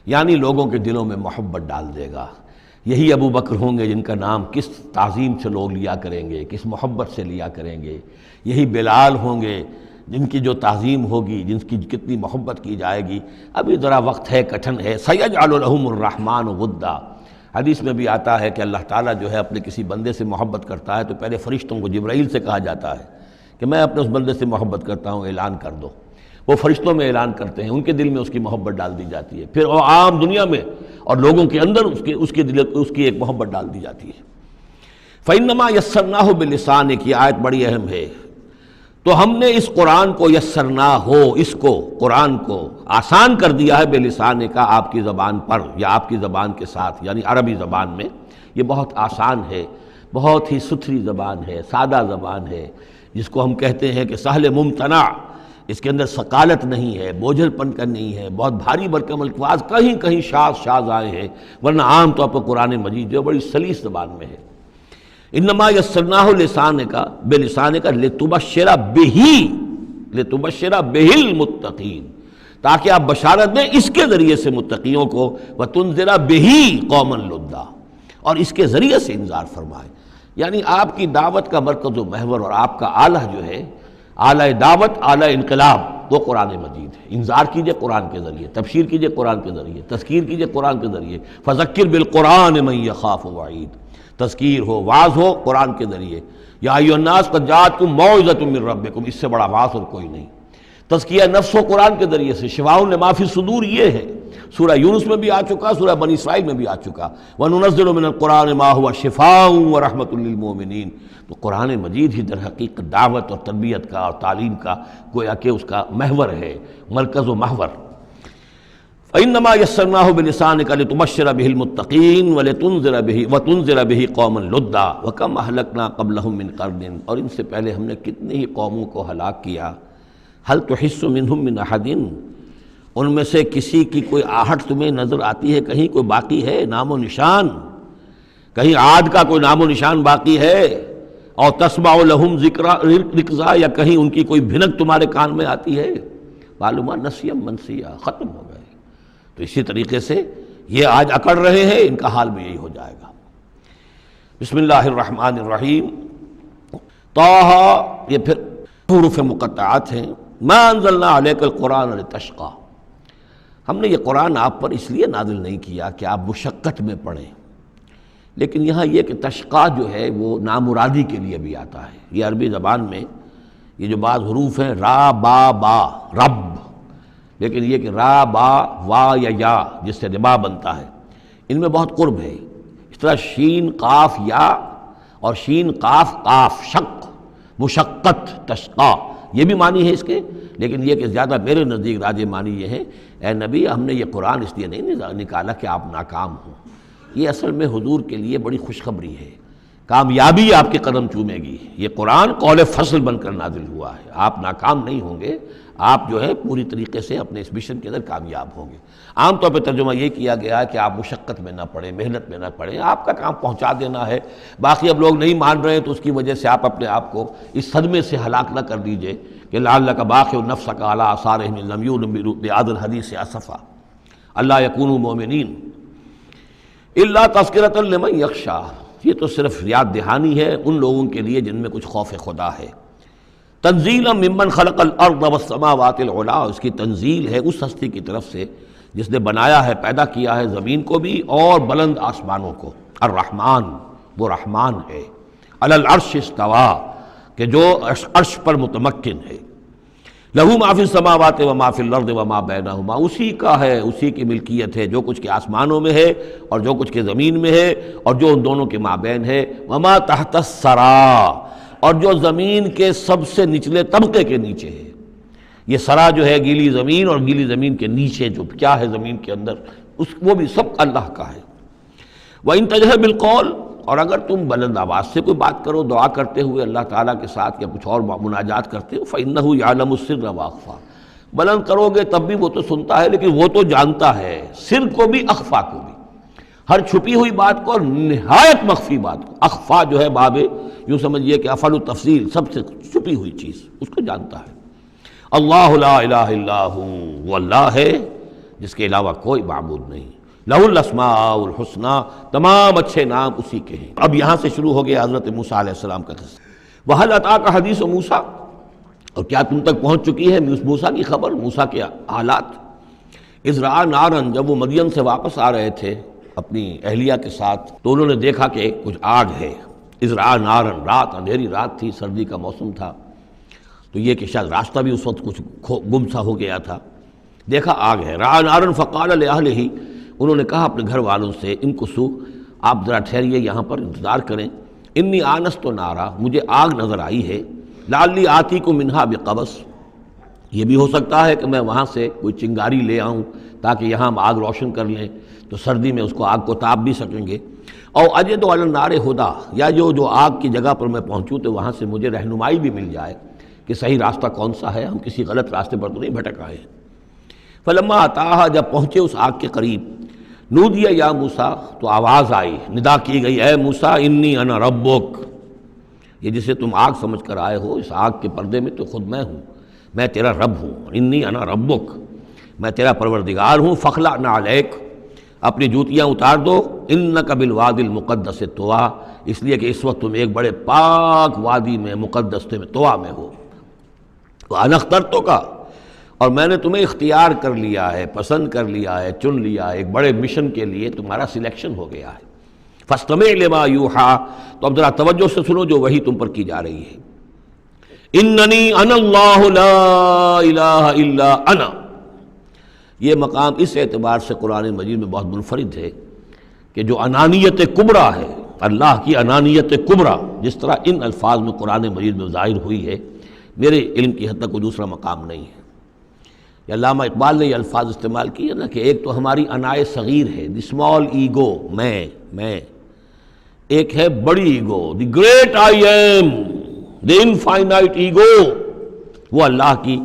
یعنی لوگوں کے دلوں میں محبت ڈال دے گا۔ یہی ابو بکر ہوں گے جن کا نام کس تعظیم سے لوگ لیا کریں گے، کس محبت سے لیا کریں گے۔ یہی بلال ہوں گے جن کی جو تعظیم ہوگی، جن کی کتنی محبت کی جائے گی۔ ابھی ذرا وقت ہے، کٹھن ہے۔ سیجعل لهم الرحمن ودا، حدیث میں بھی آتا ہے کہ اللہ تعالیٰ جو ہے اپنے کسی بندے سے محبت کرتا ہے تو پہلے فرشتوں کو، جبرائیل سے کہا جاتا ہے کہ میں اپنے اس بندے سے محبت کرتا ہوں، اعلان کر دو۔ وہ فرشتوں میں اعلان کرتے ہیں، ان کے دل میں اس کی محبت ڈال دی جاتی ہے، پھر وہ عام دنیا میں اور لوگوں کے اندر اس کی ایک محبت ڈال دی جاتی ہے۔ فَإِنَّمَا يَسَّرْنَاهُ بِلِسَانِكَ، یہ آیت بڑی اہم ہے۔ تو ہم نے اس قرآن کو یسرنا ہو، اس کو قرآن کو آسان کر دیا ہے، بلسان کا، آپ کی زبان پر یا آپ کی زبان کے ساتھ، یعنی عربی زبان میں۔ یہ بہت آسان ہے، بہت ہی ستھری زبان ہے، سادہ زبان ہے، جس کو ہم کہتے ہیں کہ سہل ممتنع، اس کے اندر ثقالت نہیں ہے، بوجھل پن کا نہیں ہے، بہت بھاری برکم الفاظ کہیں کہیں شاذ آئے ہیں، ورنہ عام طور پر قرآن مجید جو بڑی سلیس زبان میں ہے۔ انما یسرناہ لسانک، بلسانک لتبشر بہ المتقین، تاکہ آپ بشارت دیں اس کے ذریعے سے متقیوں کو، وتنذر بہ قوما لدا، اور اس کے ذریعے سے انذار فرمائے۔ یعنی آپ کی دعوت کا مرکز و محور اور آپ کا آلہ جو ہے، آلہ دعوت، آلہ انقلاب، وہ قرآن مجید ہے۔ انذار کیجئے قرآن کے ذریعے، تبشیر کیجئے قرآن کے ذریعے، تذکیر کیجئے قرآن کے ذریعے۔ فذکر بالقرآن من یخاف وعید، تذکیر ہو، واعظ ہو قرآن کے ذریعے۔ یا ایھا الناس قد جاءتکم موعظۃ من ربکم، اس سے بڑا واعظ اور کوئی نہیں۔ تزکیہ نفس و قرآن کے ذریعے سے، شفاء لما فی الصدور یہ ہے، سورہ یونس میں بھی آ چکا، سورہ بنی اسرائیل میں بھی آ چکا۔ وَنُنَزِّلُ مِنَ الْقُرْآنِ مَا هُوَ شِفَاءٌ وَرَحْمَةٌ لِّلْمُؤْمِنِينَ۔ تو قرآن مجید ہی در حقیقت دعوت اور تربیت کا اور تعلیم کا گویا کہ اس کا محور ہے، مرکز و محور۔ فَإِنَّمَا يَسَّرْنَاهُ بِلِسَانِكَ لِتُبَشِّرَ بِهِ الْمُتَّقِينَ وَتُنذِرَ بِهِ قَوْمًا لُدًّا وَكَمْ أَهْلَكْنَا قَبْلَهُم مِّن قَرْنٍ، اور ان سے پہلے ہم نے کتنی ہی قوموں کو ہلاک کیا۔ هَلْ تُحِسُّ مِنْهُم مِّنْ أَحَدٍ، ان میں سے کسی کی کوئی آہٹ تمہیں نظر آتی ہے؟ کہیں کوئی باقی ہے نام و نشان؟ کہیں عاد کا کوئی نام و نشان باقی ہے؟ اور تسمع لهم رکزا، یا کہیں ان کی کوئی بھنک تمہارے کان میں آتی ہے؟ معلومہ نسیم منسیہ، ختم ہو گئے۔ تو اسی طریقے سے یہ آج اکڑ رہے ہیں، ان کا حال بھی یہی ہو جائے گا۔ بسم اللہ الرحمن الرحیم۔ طٰہٰ، یہ پھر حروف مقطعات ہیں۔ ما انزلنا علیک القرآن لتشقیٰ، ہم نے یہ قرآن آپ پر اس لیے نازل نہیں کیا کہ آپ مشقت میں پڑھیں، لیکن یہاں یہ کہ تشقیٰ جو ہے وہ نامرادی کے لیے بھی آتا ہے۔ یہ عربی زبان میں یہ جو بعض حروف ہیں، را با با، رب، لیکن یہ کہ را با وا یا جس سے ربا بنتا ہے، ان میں بہت قرب ہے۔ اس طرح شین قاف یا اور شین قاف قاف، شق، مشقت، تشقیٰ، یہ بھی معنی ہے اس کے، لیکن یہ کہ زیادہ میرے نزدیک راجح معنی یہ ہے، اے نبی ہم نے یہ قرآن اس لیے نہیں نکالا کہ آپ ناکام ہوں، یہ اصل میں حضور کے لیے بڑی خوشخبری ہے، کامیابی آپ کے قدم چومے گی۔ یہ قرآن قول فصل بن کر نازل ہوا ہے، آپ ناکام نہیں ہوں گے، آپ جو ہے پوری طریقے سے اپنے اس مشن کے اندر کامیاب ہوں گے۔ عام طور پہ ترجمہ یہ کیا گیا ہے کہ آپ مشقت میں نہ پڑیں، محنت میں نہ پڑیں، آپ کا کام پہنچا دینا ہے، باقی اب لوگ نہیں مان رہے ہیں تو اس کی وجہ سے آپ اپنے آپ کو اس صدمے سے ہلاک نہ کر دیجئے کہ لعلک باخع نفسک علی آثارہم ان لم یؤمنوا بہذا الحدیث اسفا الا یکونوا مؤمنین الا تذکرۃ لمن یخشی۔ یہ تو صرف یاد دہانی ہے ان لوگوں کے لیے جن میں کچھ خوف خدا ہے۔ تنزیلا ممن خلق الارض والسماوات العلی، اس کی تنزیل ہے اس ہستی کی طرف سے جس نے بنایا ہے، پیدا کیا ہے زمین کو بھی اور بلند آسمانوں کو۔ الرحمن، وہ رحمان ہے، علی العرش استویٰ، کہ جو عرش پر متمکن ہے۔ لہ ما فی السماوات وما فی الارض وما بینہما، اسی کا ہے، اسی کی ملکیت ہے جو کچھ کے آسمانوں میں ہے اور جو کچھ کے زمین میں ہے اور جو ان دونوں کے مابین ہے۔ وما تحت الثریٰ، اور جو زمین کے سب سے نچلے طبقے کے نیچے ہے۔ یہ سرا جو ہے گیلی زمین، اور گیلی زمین کے نیچے جو کیا ہے زمین کے اندر، وہ بھی سب اللہ کا ہے۔ وَإِن تَجْهَرْ بِالْقَوْلِ، اور اگر تم بلند آواز سے کوئی بات کرو دعا کرتے ہوئے اللہ تعالیٰ کے ساتھ یا کچھ اور مناجات کرتے ہو، فَإِنَّهُ يَعْلَمُ السِّرَّ وَأَخْفَى، بلند کرو گے تب بھی وہ تو سنتا ہے لیکن وہ تو جانتا ہے، سر کو بھی اخفا کو بھی، ہر چھپی ہوئی بات کو اور نہایت مخفی بات کو۔ اخفا جو ہے باب یوں سمجھیے کہ افعل التفصیل، سب سے چھپی ہوئی چیز اس کو جانتا ہے۔ اللہ لا الہ الا ہو، وہ اللہ ہے جس کے علاوہ کوئی معبود نہیں۔ لہ الاسماء الحسنی، تمام اچھے نام اسی کے ہیں۔ اب یہاں سے شروع ہو گیا حضرت موسیٰ علیہ السلام کا قصہ۔ وَهَلْ أَتَاكَ حَدِيثُ موسیٰ، اور کیا تم تک پہنچ چکی ہے موسیٰ کی خبر، موسیٰ کے حالات۔ اذ رأى نارا، جب وہ مدین سے واپس آ رہے تھے اپنی اہلیہ کے ساتھ تو انہوں نے دیکھا کہ کچھ آگ ہے۔ اذ رأى نارا، رات، اندھیری رات تھی، سردی کا موسم تھا، تو یہ کہ شاید راستہ بھی اس وقت کچھ گم سا ہو گیا تھا، دیکھا آگ ہے۔ رأى نارا فقال لأہلہ، انہوں نے کہا اپنے گھر والوں سے، امکثوا، آپ ذرا ٹھہریے یہاں پر انتظار کریں، انی آنست نارا، مجھے آگ نظر آئی ہے، لعلی آتیکم منہا بقبس، یہ بھی ہو سکتا ہے کہ میں وہاں سے کوئی چنگاری لے آؤں تاکہ یہاں ہم آگ روشن کر لیں تو سردی میں اس کو آگ کو تاپ بھی سکیں گے۔ اور اجد علی النار ہدی، یا جو آگ کی جگہ پر میں پہنچوں تو وہاں سے مجھے رہنمائی بھی مل جائے کہ صحیح راستہ کون سا ہے، ہم کسی غلط راستے پر تو نہیں بھٹک آئے۔ فلما اتاہا، جب پہنچے اس آگ کے قریب، نودی یا موسیٰ، تو آواز آئی، ندا کی گئی، اے موسیٰ انی انا ربک، یہ جسے تم آگ سمجھ کر آئے ہو، اس آگ کے پردے میں تو خود میں ہوں، میں تیرا رب ہوں، انی انا ربک، میں تیرا پروردگار ہوں، فخلع نعلیک، اپنی جوتیاں اتار دو، انک بالوادی المقدس طویٰ، اس لیے کہ اس وقت تم ایک بڑے پاک وادی میں، مقدس میں، طویٰ میں ہو، وانا اخترتک، اور میں نے تمہیں اختیار کر لیا ہے، پسند کر لیا ہے، چن لیا ہے، ایک بڑے مشن کے لیے تمہارا سلیکشن ہو گیا ہے۔ فاستمع لما یوحیٰ، تو اب ذرا توجہ سے سنو جو وحی تم پر کی جا رہی ہے۔ اننی انا اللہ لا الہ الا انا، یہ مقام اس اعتبار سے قرآن مجید میں بہت منفرد ہے کہ جو انانیت کبریٰ ہے، اللہ کی انانیت کبریٰ جس طرح ان الفاظ میں قرآن مجید میں ظاہر ہوئی ہے، میرے علم کی حد تک کوئی دوسرا مقام نہیں ہے۔ یہ علامہ اقبال نے یہ الفاظ استعمال کیے نا کہ ایک تو ہماری انائے صغیر ہے، دی اسمال ایگو، میں، ایک ہے بڑی ego, the great I am, the infinite ego, وہ اللہ کی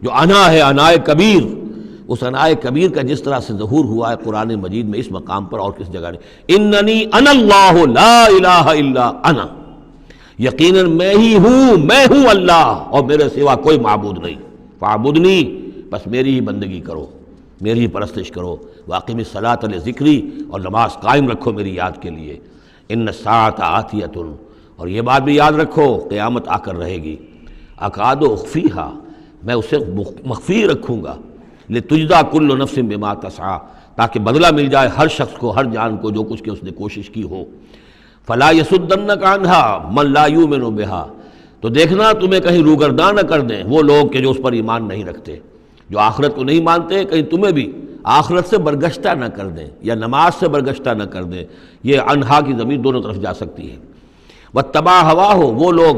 جو انا ہے، انائے کبیر، اس انائے کبیر کا جس طرح سے ظہور ہوا ہے قرآن مجید میں اس مقام پر اور کس جگہ نہیں۔ اننی انا اللہ لا الہ الا انا، یقیناً میں ہی ہوں، میں ہوں اللہ اور میرے سوا کوئی معبود نہیں، فاعبدنی، بس میری ہی بندگی کرو، میری ہی پرستش کرو، واقم الصلاۃ لذکری، اور نماز قائم رکھو میری یاد کے لیے، ان الساعۃ آتیۃ، اور یہ بات بھی یاد رکھو قیامت آ کر رہے گی، اکاد اخفیہا، میں اسے مخفی رکھوں گا، لتجزی کل نفس بما تسعی، تاکہ بدلہ مل جائے ہر شخص کو، ہر جان کو جو کچھ کہ اس نے کوشش کی ہو۔ فلا یصدنک عنہا من لا یؤمن بہا، تو دیکھنا تمہیں کہیں روگرداں نہ کر دیں وہ لوگ کہ جو اس پر ایمان نہیں رکھتے، جو آخرت کو نہیں مانتے، کہیں تمہیں بھی آخرت سے برگشتہ نہ کر دیں یا نماز سے برگشتہ نہ کر دیں، یہ انہا کی ضمیر دونوں طرف جا سکتی ہے۔ واتبع ہواہ، وہ لوگ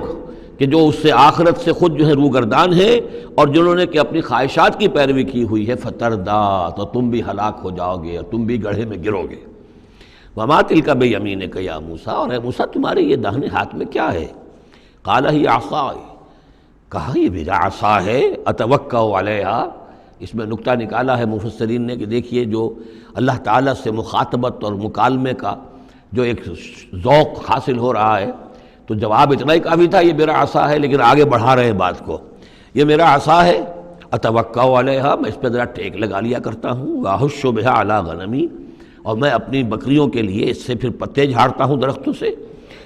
کہ جو اس سے آخرت سے خود جو ہے روگردان ہیں اور جنہوں نے کہ اپنی خواہشات کی پیروی کی ہوئی ہے، فتردا، تو تم بھی ہلاک ہو جاؤ گے اور تم بھی گڑھے میں گرو گے۔ وما تلک بیمینک یا موسیٰ، اور اے موسیٰ تمہارے یہ داہنے ہاتھ میں کیا ہے؟ قال ہی عصائی، کہا یہ میرا عصا ہے، اتوکأ علیہا۔ اس میں نکتہ نکالا ہے مفسرین نے کہ دیکھیے جو اللہ تعالیٰ سے مخاطبت اور مکالمے کا جو ایک ذوق حاصل ہو رہا ہے، تو جواب اتنا ہی کافی تھا یہ میرا عصا ہے، لیکن آگے بڑھا رہے ہیں بات کو، یہ میرا عصا ہے، اتوکأ علیہا، میں اس پہ ذرا ٹیک لگا لیا کرتا ہوں، واحش بہا علی غنمی، اور میں اپنی بکریوں کے لیے اس سے پھر پتے جھاڑتا ہوں درختوں سے،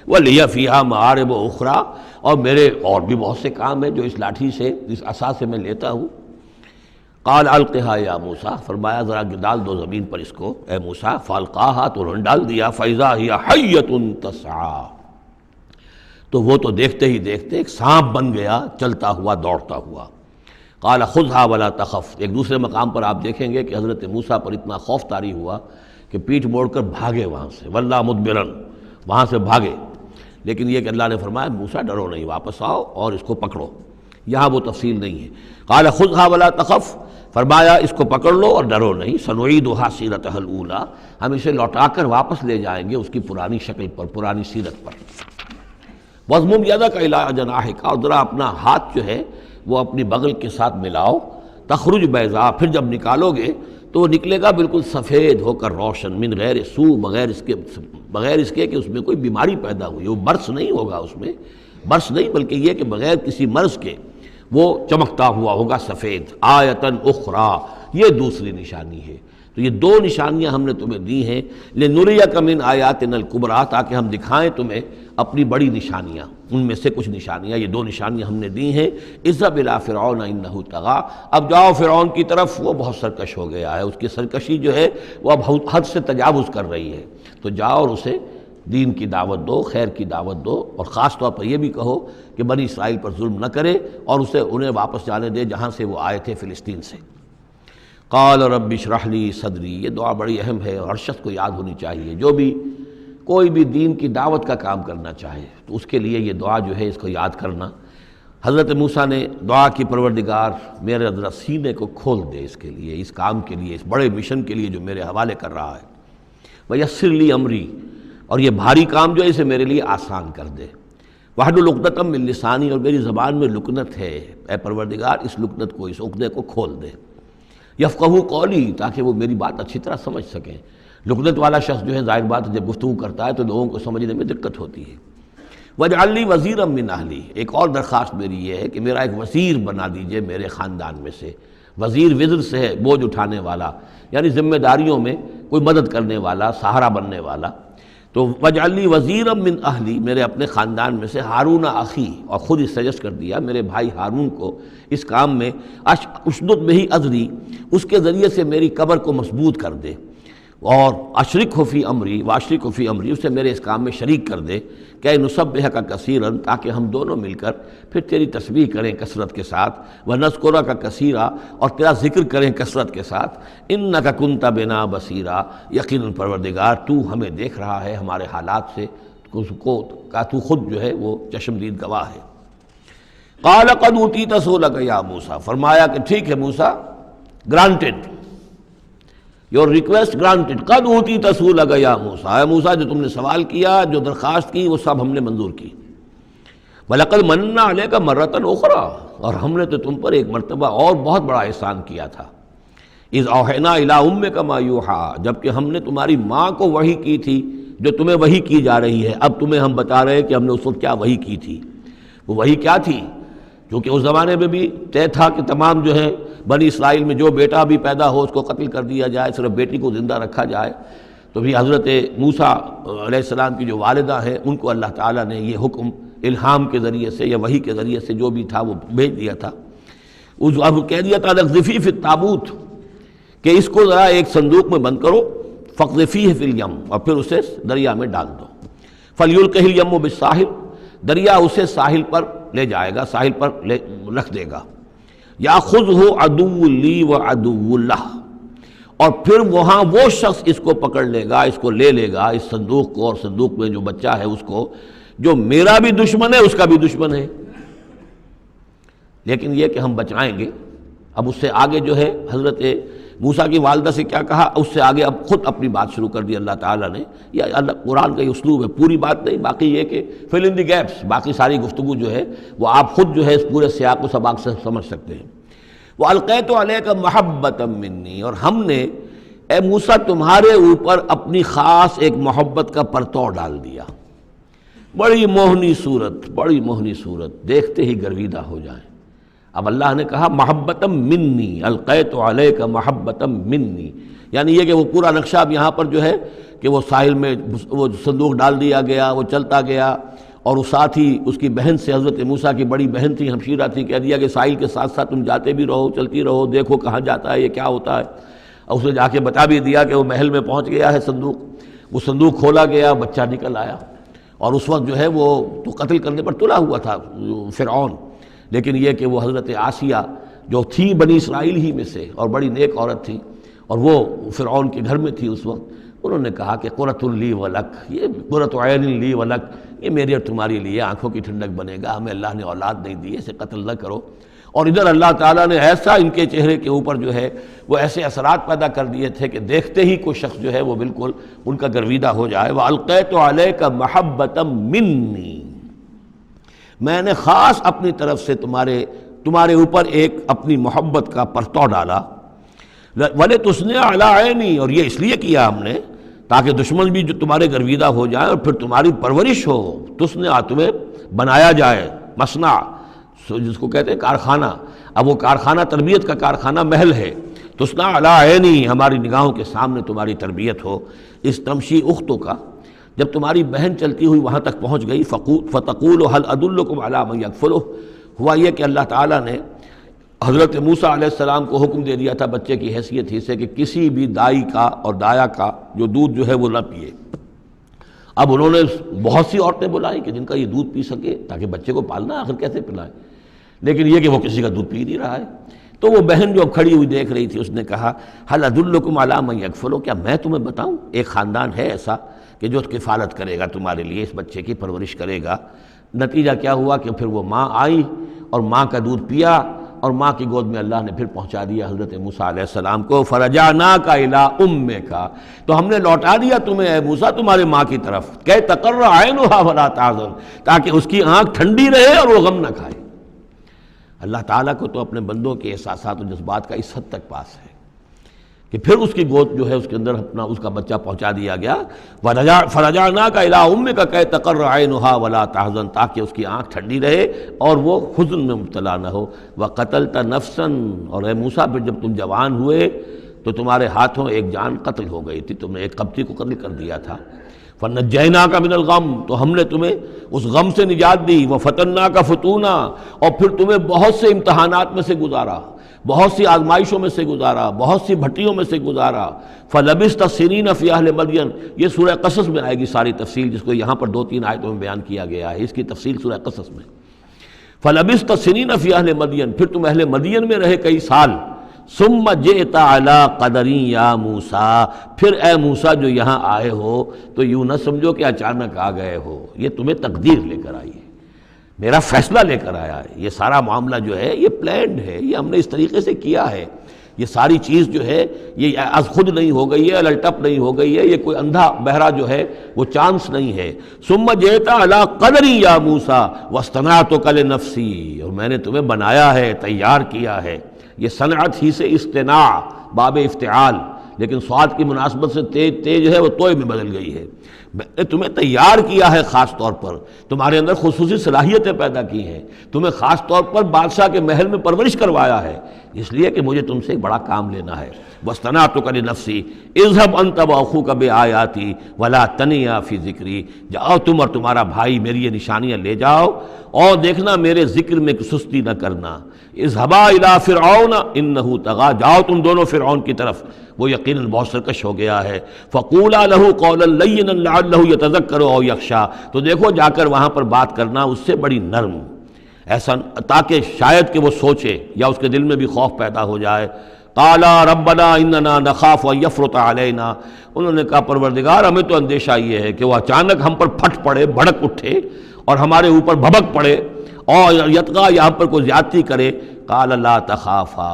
وَلِيَ فِيهَا مَآرِبُ أُخْرَى، اور میرے اور بھی بہت سے کام ہیں جو اس لاٹھی سے، اس عصا سے میں لیتا ہوں۔ قال القها یا موسیٰ، فرمایا ذرا ڈال دو زمین پر اس کو اے موسیٰ، فالقاها، تو انہوں نے ڈال دیا، فَإِذَا هِيَ حَيَّةٌ تَسْعَىٰ، تو وہ تو دیکھتے ہی دیکھتے ایک سانپ بن گیا، چلتا ہوا دوڑتا ہوا۔ قال خذها ولا تخف، ایک دوسرے مقام پر آپ دیکھیں گے کہ حضرت موسیٰ پر اتنا خوف طاری ہوا کہ پیٹھ موڑ کر بھاگے وہاں سے، وَلَّا مُدْبِرًا، وہاں سے بھاگے، لیکن یہ کہ اللہ نے فرمایا موسیٰ ڈرو نہیں، واپس آؤ اور اس کو پکڑو، یہاں وہ تفصیل نہیں ہے۔ قال خذها ولا تخف، فرمایا اس کو پکڑ لو اور ڈرو نہیں، سنعیدها سیرتها الاولی، ہم اسے لوٹا کر واپس لے جائیں گے اس کی پرانی شکل پر، پرانی سیرت پر۔ وَاضْمُمْ يَدَكَ إِلَىٰ جَنَاحِكَ، اور ذرا اپنا ہاتھ جو ہے وہ اپنی بغل کے ساتھ ملاؤ، تخرج بیضاء، پھر جب نکالو گے تو وہ نکلے گا بالکل سفید ہو کر روشن، من غیر سو، بغیر اس کے کہ اس میں کوئی بیماری پیدا ہوئی، وہ برس نہیں ہوگا، اس میں برس نہیں بلکہ یہ کہ بغیر کسی مرض کے وہ چمکتا ہوا ہوگا سفید۔ آیتن اخری، یہ دوسری نشانی ہے۔ تو یہ دو نشانیاں ہم نے تمہیں دی ہیں، لنریک من آیاتنا الکبریٰ، تاکہ ہم دکھائیں تمہیں اپنی بڑی نشانیاں، ان میں سے کچھ نشانیاں، یہ دو نشانیاں ہم نے دی ہیں۔ اذهب الی فرعون انہ طغیٰ، اب جاؤ فرعون کی طرف، وہ بہت سرکش ہو گیا ہے، اس کی سرکشی جو ہے وہ اب حد سے تجاوز کر رہی ہے، تو جاؤ اور اسے دین کی دعوت دو، خیر کی دعوت دو، اور خاص طور پر یہ بھی کہو کہ بنی اسرائیل پر ظلم نہ کرے، اور اسے انہیں واپس جانے دے جہاں سے وہ آئے تھے، فلسطین سے۔ قال رب اشرح لی صدری، یہ دعا بڑی اہم ہے اور ہر شخص کو یاد ہونی چاہیے، جو بھی کوئی بھی دین کی دعوت کا کام کرنا چاہے تو اس کے لیے یہ دعا جو ہے اس کو یاد کرنا۔ حضرت موسیٰ نے دعا کی، پروردگار میرے ذرا سینے کو کھول دے اس کے لیے، اس کام کے لیے، اس بڑے مشن کے لیے جو میرے حوالے کر رہا ہے، وَيَسِّرْ لِي أَمْرِي، اور یہ بھاری کام جو ہے اسے میرے لیے آسان کر دے، وَاحْلُلْ عُقْدَةً مِّن لِّسَانِي، اور میری زبان میں لکنت ہے، اے پروردگار اس لکنت کو، اس عقدے کو کھول دے، یفقہوا قولی، تاکہ وہ میری بات اچھی طرح سمجھ سکیں۔ لکنت والا شخص جو ہے ظاہر بات جب گفتگو کرتا ہے تو لوگوں کو سمجھنے میں دقت ہوتی ہے۔ وَاجْعَلْ لِي وَزِيرًا مِّنْ أَهْلِي، ایک اور درخواست میری یہ ہے کہ میرا ایک وزیر بنا دیجئے میرے خاندان میں سے۔ وزیر وزر سے ہے بوجھ اٹھانے والا، یعنی ذمہ داریوں میں کوئی مدد کرنے والا، سہارا بننے والا۔ تو وَاجْعَلْ لِي وَزِيرًا مِّنْ أَهْلِي، میرے اپنے خاندان میں سے، ہارون اخی، اور خود اس سجسٹ کر دیا میرے بھائی ہارون کو اس کام میں، اشدد بہ اذری، اس کے ذریعے سے میری کمر کو مضبوط کر دے، اور اشرکہ فی امری، واشرکہ فی امری، اسے میرے اس کام میں شریک کر دے، کہ نسبحک کثیرا، تاکہ ہم دونوں مل کر پھر تیری تسبیح کریں کثرت کے ساتھ، ونذکرک کثیرا، اور تیرا ذکر کریں کثرت کے ساتھ، انک کنت بنا بصیرا، یقیناً پروردگار تو ہمیں دیکھ رہا ہے ہمارے حالات سے، تو خود جو ہے وہ چشمدید گواہ ہے۔ قال قد اوتیت سؤلک یا موسیٰ، فرمایا کہ ٹھیک ہے موسیٰ، گرانٹڈ، یور ریکویسٹ گرانٹڈ، قد اوتیت سؤلک یا موسیٰ، اے موسیٰ جو تم نے سوال کیا، جو درخواست کی، وہ سب ہم نے منظور کی۔ وَلَقَدْ مَنَّا عَلَيْكَ مَرَّةً أُخْرَىٰ، اور ہم نے تو تم پر ایک مرتبہ اور بہت بڑا احسان کیا تھا۔ اِذْ أَوْحَيْنَا إِلَىٰ أُمِّكَ مَا يُوحَىٰ، جبکہ ہم نے تمہاری ماں کو وحی کی تھی جو تمہیں وحی کی جا رہی ہے۔ اب تمہیں ہم بتا رہے ہیں کہ ہم نے اس وقت کیا وحی کی تھی۔ وہ وحی کیا تھی؟ کیونکہ اس زمانے میں بھی طے تھا کہ تمام جو ہے بنی اسرائیل میں جو بیٹا بھی پیدا ہو اس کو قتل کر دیا جائے، صرف بیٹی کو زندہ رکھا جائے۔ تو بھی حضرت موسیٰ علیہ السلام کی جو والدہ ہیں ان کو اللہ تعالیٰ نے یہ حکم الہام کے ذریعے سے یا وحی کے ذریعے سے جو بھی تھا وہ بھیج دیا تھا۔ اب کہہ دیا تھا اقذفیہ فی التابوت، کہ اس کو ذرا ایک صندوق میں بند کرو، فاقذفیہ فی الیم، اور پھر اسے دریا میں ڈال دو، فلیلقہ الیم بالساحل، دریا اسے ساحل پر لے جائے گا، ساحل پر رکھ دے گا۔ یاخذہ عدو لی وعدو لہ، اور پھر وہاں وہ شخص اس کو پکڑ لے گا، اس کو لے لے گا، اس صندوق کو، اور صندوق میں جو بچہ ہے اس کو، جو میرا بھی دشمن ہے اس کا بھی دشمن ہے۔ لیکن یہ کہ ہم بچائیں گے۔ اب اس سے آگے جو ہے حضرت موسیٰ کی والدہ سے کیا کہا، اس سے آگے اب خود اپنی بات شروع کر دی اللہ تعالیٰ نے. یہ اللہ قرآن کا یہ اسلوب ہے، پوری بات نہیں، باقی یہ کہ فل ان دی گیپس، باقی ساری گفتگو جو ہے وہ آپ خود جو ہے اس پورے سیاق و سباق سے سمجھ سکتے ہیں. وَأَلْقَيْتُ عَلَيْكَ مَحَبَّةً مِّنِّي، اور ہم نے اے موسیٰ تمہارے اوپر اپنی خاص ایک محبت کا پرتو ڈال دیا. بڑی موہنی صورت، بڑی موہنی صورت، دیکھتے ہی گرویدہ ہو جائیں. اب اللہ نے کہا محبتم منی، القیت علیک محبتم منی، یعنی یہ کہ وہ پورا نقشہ اب یہاں پر جو ہے کہ وہ ساحل میں وہ صندوق ڈال دیا گیا، وہ چلتا گیا، اور اس ساتھ ہی اس کی بہن سے، حضرت موسیٰ کی بڑی بہن تھی، ہمشیرہ تھی، کہہ دیا کہ ساحل کے ساتھ ساتھ تم جاتے بھی رہو، چلتی رہو، دیکھو کہاں جاتا ہے، یہ کیا ہوتا ہے. اور اس نے جا کے بتا بھی دیا کہ وہ محل میں پہنچ گیا ہے صندوق. وہ صندوق کھولا گیا، بچہ نکل آیا، اور اس وقت جو ہے وہ تو قتل کرنے پر تلا ہوا تھا فرعون، لیکن یہ کہ وہ حضرت آسیہ جو تھی بنی اسرائیل ہی میں سے اور بڑی نیک عورت تھی، اور وہ فرعون کے گھر میں تھی اس وقت، انہوں نے کہا کہ قرۃ لی ولک، یہ قرۃ عین لی ولک، یہ میری اور تمہاری لیے آنکھوں کی ٹھنڈک بنے گا، ہمیں اللہ نے اولاد نہیں دی، اسے قتل نہ کرو. اور ادھر اللہ تعالیٰ نے ایسا ان کے چہرے کے اوپر جو ہے وہ ایسے اثرات پیدا کر دیے تھے کہ دیکھتے ہی کوئی شخص جو ہے وہ بالکل ان کا گرویدہ ہو جائے. وَأَلْقَيْتُ عَلَيْكَ مَحَبَّةً مِّنِّي، میں نے خاص اپنی طرف سے تمہارے اوپر ایک اپنی محبت کا پرتو ڈالا. وَلِتُصْنِعَ عَلَىٰ عَيْنِي، اور یہ اس لیے کیا ہم نے تاکہ دشمن بھی جو تمہارے گرویدہ ہو جائیں اور پھر تمہاری پرورش ہو. تصنع، تمہیں بنایا جائے، مصنع جس کو کہتے ہیں کارخانہ. اب وہ کارخانہ تربیت کا کارخانہ محل ہے. تصنع علی عینی، ہماری نگاہوں کے سامنے تمہاری تربیت ہو. اس تمشی اختوں کا، جب تمہاری بہن چلتی ہوئی وہاں تک پہنچ گئی، فتقول هل ادلکم علی من یکفلہ، ہوا یہ کہ اللہ تعالیٰ نے حضرت موسیٰ علیہ السلام کو حکم دے دیا تھا بچے کی حیثیت ہی سے کہ کسی بھی دائی کا اور دایا کا جو دودھ جو ہے وہ نہ پیے. اب انہوں نے بہت سی عورتیں بلائی کہ جن کا یہ دودھ پی سکے تاکہ بچے کو پالنا، آخر کیسے پلائے، لیکن یہ کہ وہ کسی کا دودھ پی نہیں رہا ہے. تو وہ بہن جو اب کھڑی ہوئی دیکھ رہی تھی، اس نے کہا هل ادلکم علی من یکفلہ، کیا میں تمہیں بتاؤں ایک خاندان ہے ایسا کہ جو کفالت کرے گا تمہارے لیے، اس بچے کی پرورش کرے گا. نتیجہ کیا ہوا کہ پھر وہ ماں آئی اور ماں کا دودھ پیا، اور ماں کی گود میں اللہ نے پھر پہنچا دیا حضرت موسیٰ علیہ السلام کو. فرجعناک الی امک، تو ہم نے لوٹا دیا تمہیں اے موسیٰ تمہارے ماں کی طرف، کہ تقر عینھا ولا تحزن، تاکہ اس کی آنکھ ٹھنڈی رہے اور وہ غم نہ کھائے. اللہ تعالیٰ کو تو اپنے بندوں کے احساسات و جذبات کا اس حد تک پاس ہے کہ پھر اس کی گود جو ہے اس کے اندر اپنا اس کا بچہ پہنچا دیا گیا. فرجعناک الی امک کہ تقر عینھا ولا تحزن، تاکہ اس کی آنکھ ٹھنڈی رہے اور وہ حزن میں مبتلا نہ ہو. وقتلت نفسا، اور اے موسیٰ پھر جب تم جوان ہوئے تو تمہارے ہاتھوں ایک جان قتل ہو گئی تھی، تم نے ایک قبطی کو قتل کر دیا تھا. فنجیناک من الغم، تو ہم نے تمہیں اس غم سے نجات دی. وفتناک فتونا، اور پھر تمہیں بہت سے امتحانات میں سے گزارا، بہت سی آزمائشوں میں سے گزارا، بہت سی بھٹیوں میں سے گزارا. فلبثت سنین فی اہل مدین، یہ سورہ قصص میں آئے گی ساری تفصیل، جس کو یہاں پر 2-3 آیتوں میں بیان کیا گیا ہے، اس کی تفصیل سورہ قصص میں. فلبثت سنین فی اہل مدین، پھر تم اہل مدین میں رہے کئی سال. ثم جئت علی قدری یا موسیٰ، پھر اے موسیٰ جو یہاں آئے ہو تو یوں نہ سمجھو کہ اچانک آ گئے ہو، یہ تمہیں تقدیر لے کر آئی ہے، میرا فیصلہ لے کر آیا ہے. یہ سارا معاملہ جو ہے یہ پلانڈ ہے، یہ ہم نے اس طریقے سے کیا ہے. یہ ساری چیز جو ہے یہ از خود نہیں ہو گئی ہے، الٹپ نہیں ہو گئی ہے، یہ کوئی اندھا بہرا جو ہے وہ چانس نہیں ہے. ثم جئت علی قدری یا موسیٰ واصطنعتک لنفسی، اور میں نے تمہیں بنایا ہے، تیار کیا ہے. یہ صنعت ہی سے اصطناع باب افتعال، لیکن صاد کی مناسبت سے تیج ہے وہ توئے میں بدل گئی ہے. میں نے تمہیں تیار کیا ہے، خاص طور پر تمہارے اندر خصوصی صلاحیتیں پیدا کی ہیں، تمہیں خاص طور پر بادشاہ کے محل میں پرورش کروایا ہے، اس لیے کہ مجھے تم سے ایک بڑا کام لینا ہے. واصطنعتک لنفسی اذهب انت واخوک بآیاتی ولا تنیا فی ذکری، جاؤ تم اور تمہارا بھائی میری یہ نشانیاں لے جاؤ اور دیکھنا میرے ذکر میں سستی نہ کرنا. اذهبا الی فرعون انه طغى، جاؤ تم دونوں فرعون کی طرف، وہ یقیناً بہت سرکش ہو گیا ہے. فقولا له قولا لینا لعله يتذکر او یخشی، تو دیکھو جا کر وہاں پر بات کرنا اس سے بڑی نرم، ایسا تاکہ شاید کہ وہ سوچے یا اس کے دل میں بھی خوف پیدا ہو جائے. قالا ربنا اننا نخاف ان یفرط علینا، انہوں نے کہا پروردگار ہمیں تو اندیشہ یہ ہے کہ وہ اچانک ہم پر پھٹ پڑے، بھڑک اٹھے اور ہمارے اوپر بھبک پڑے اور یطغی یا ہم پر کوئی زیادتی کرے. قال لا تخافا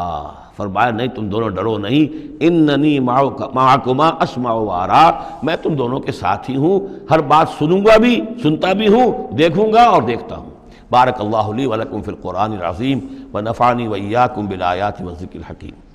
فرمایا نہیں تم دونوں ڈرو نہیں، اننی معکما اسمع و ارا، میں تم دونوں کے ساتھ ہی ہوں، ہر بات سنوں گا بھی، سنتا بھی ہوں، دیکھوں گا اور دیکھتا ہوں۔ بارک اللہ لی ولکم فی القرآن العظیم ونفعنی وإیاکم بالآیات والذکر الحکیم۔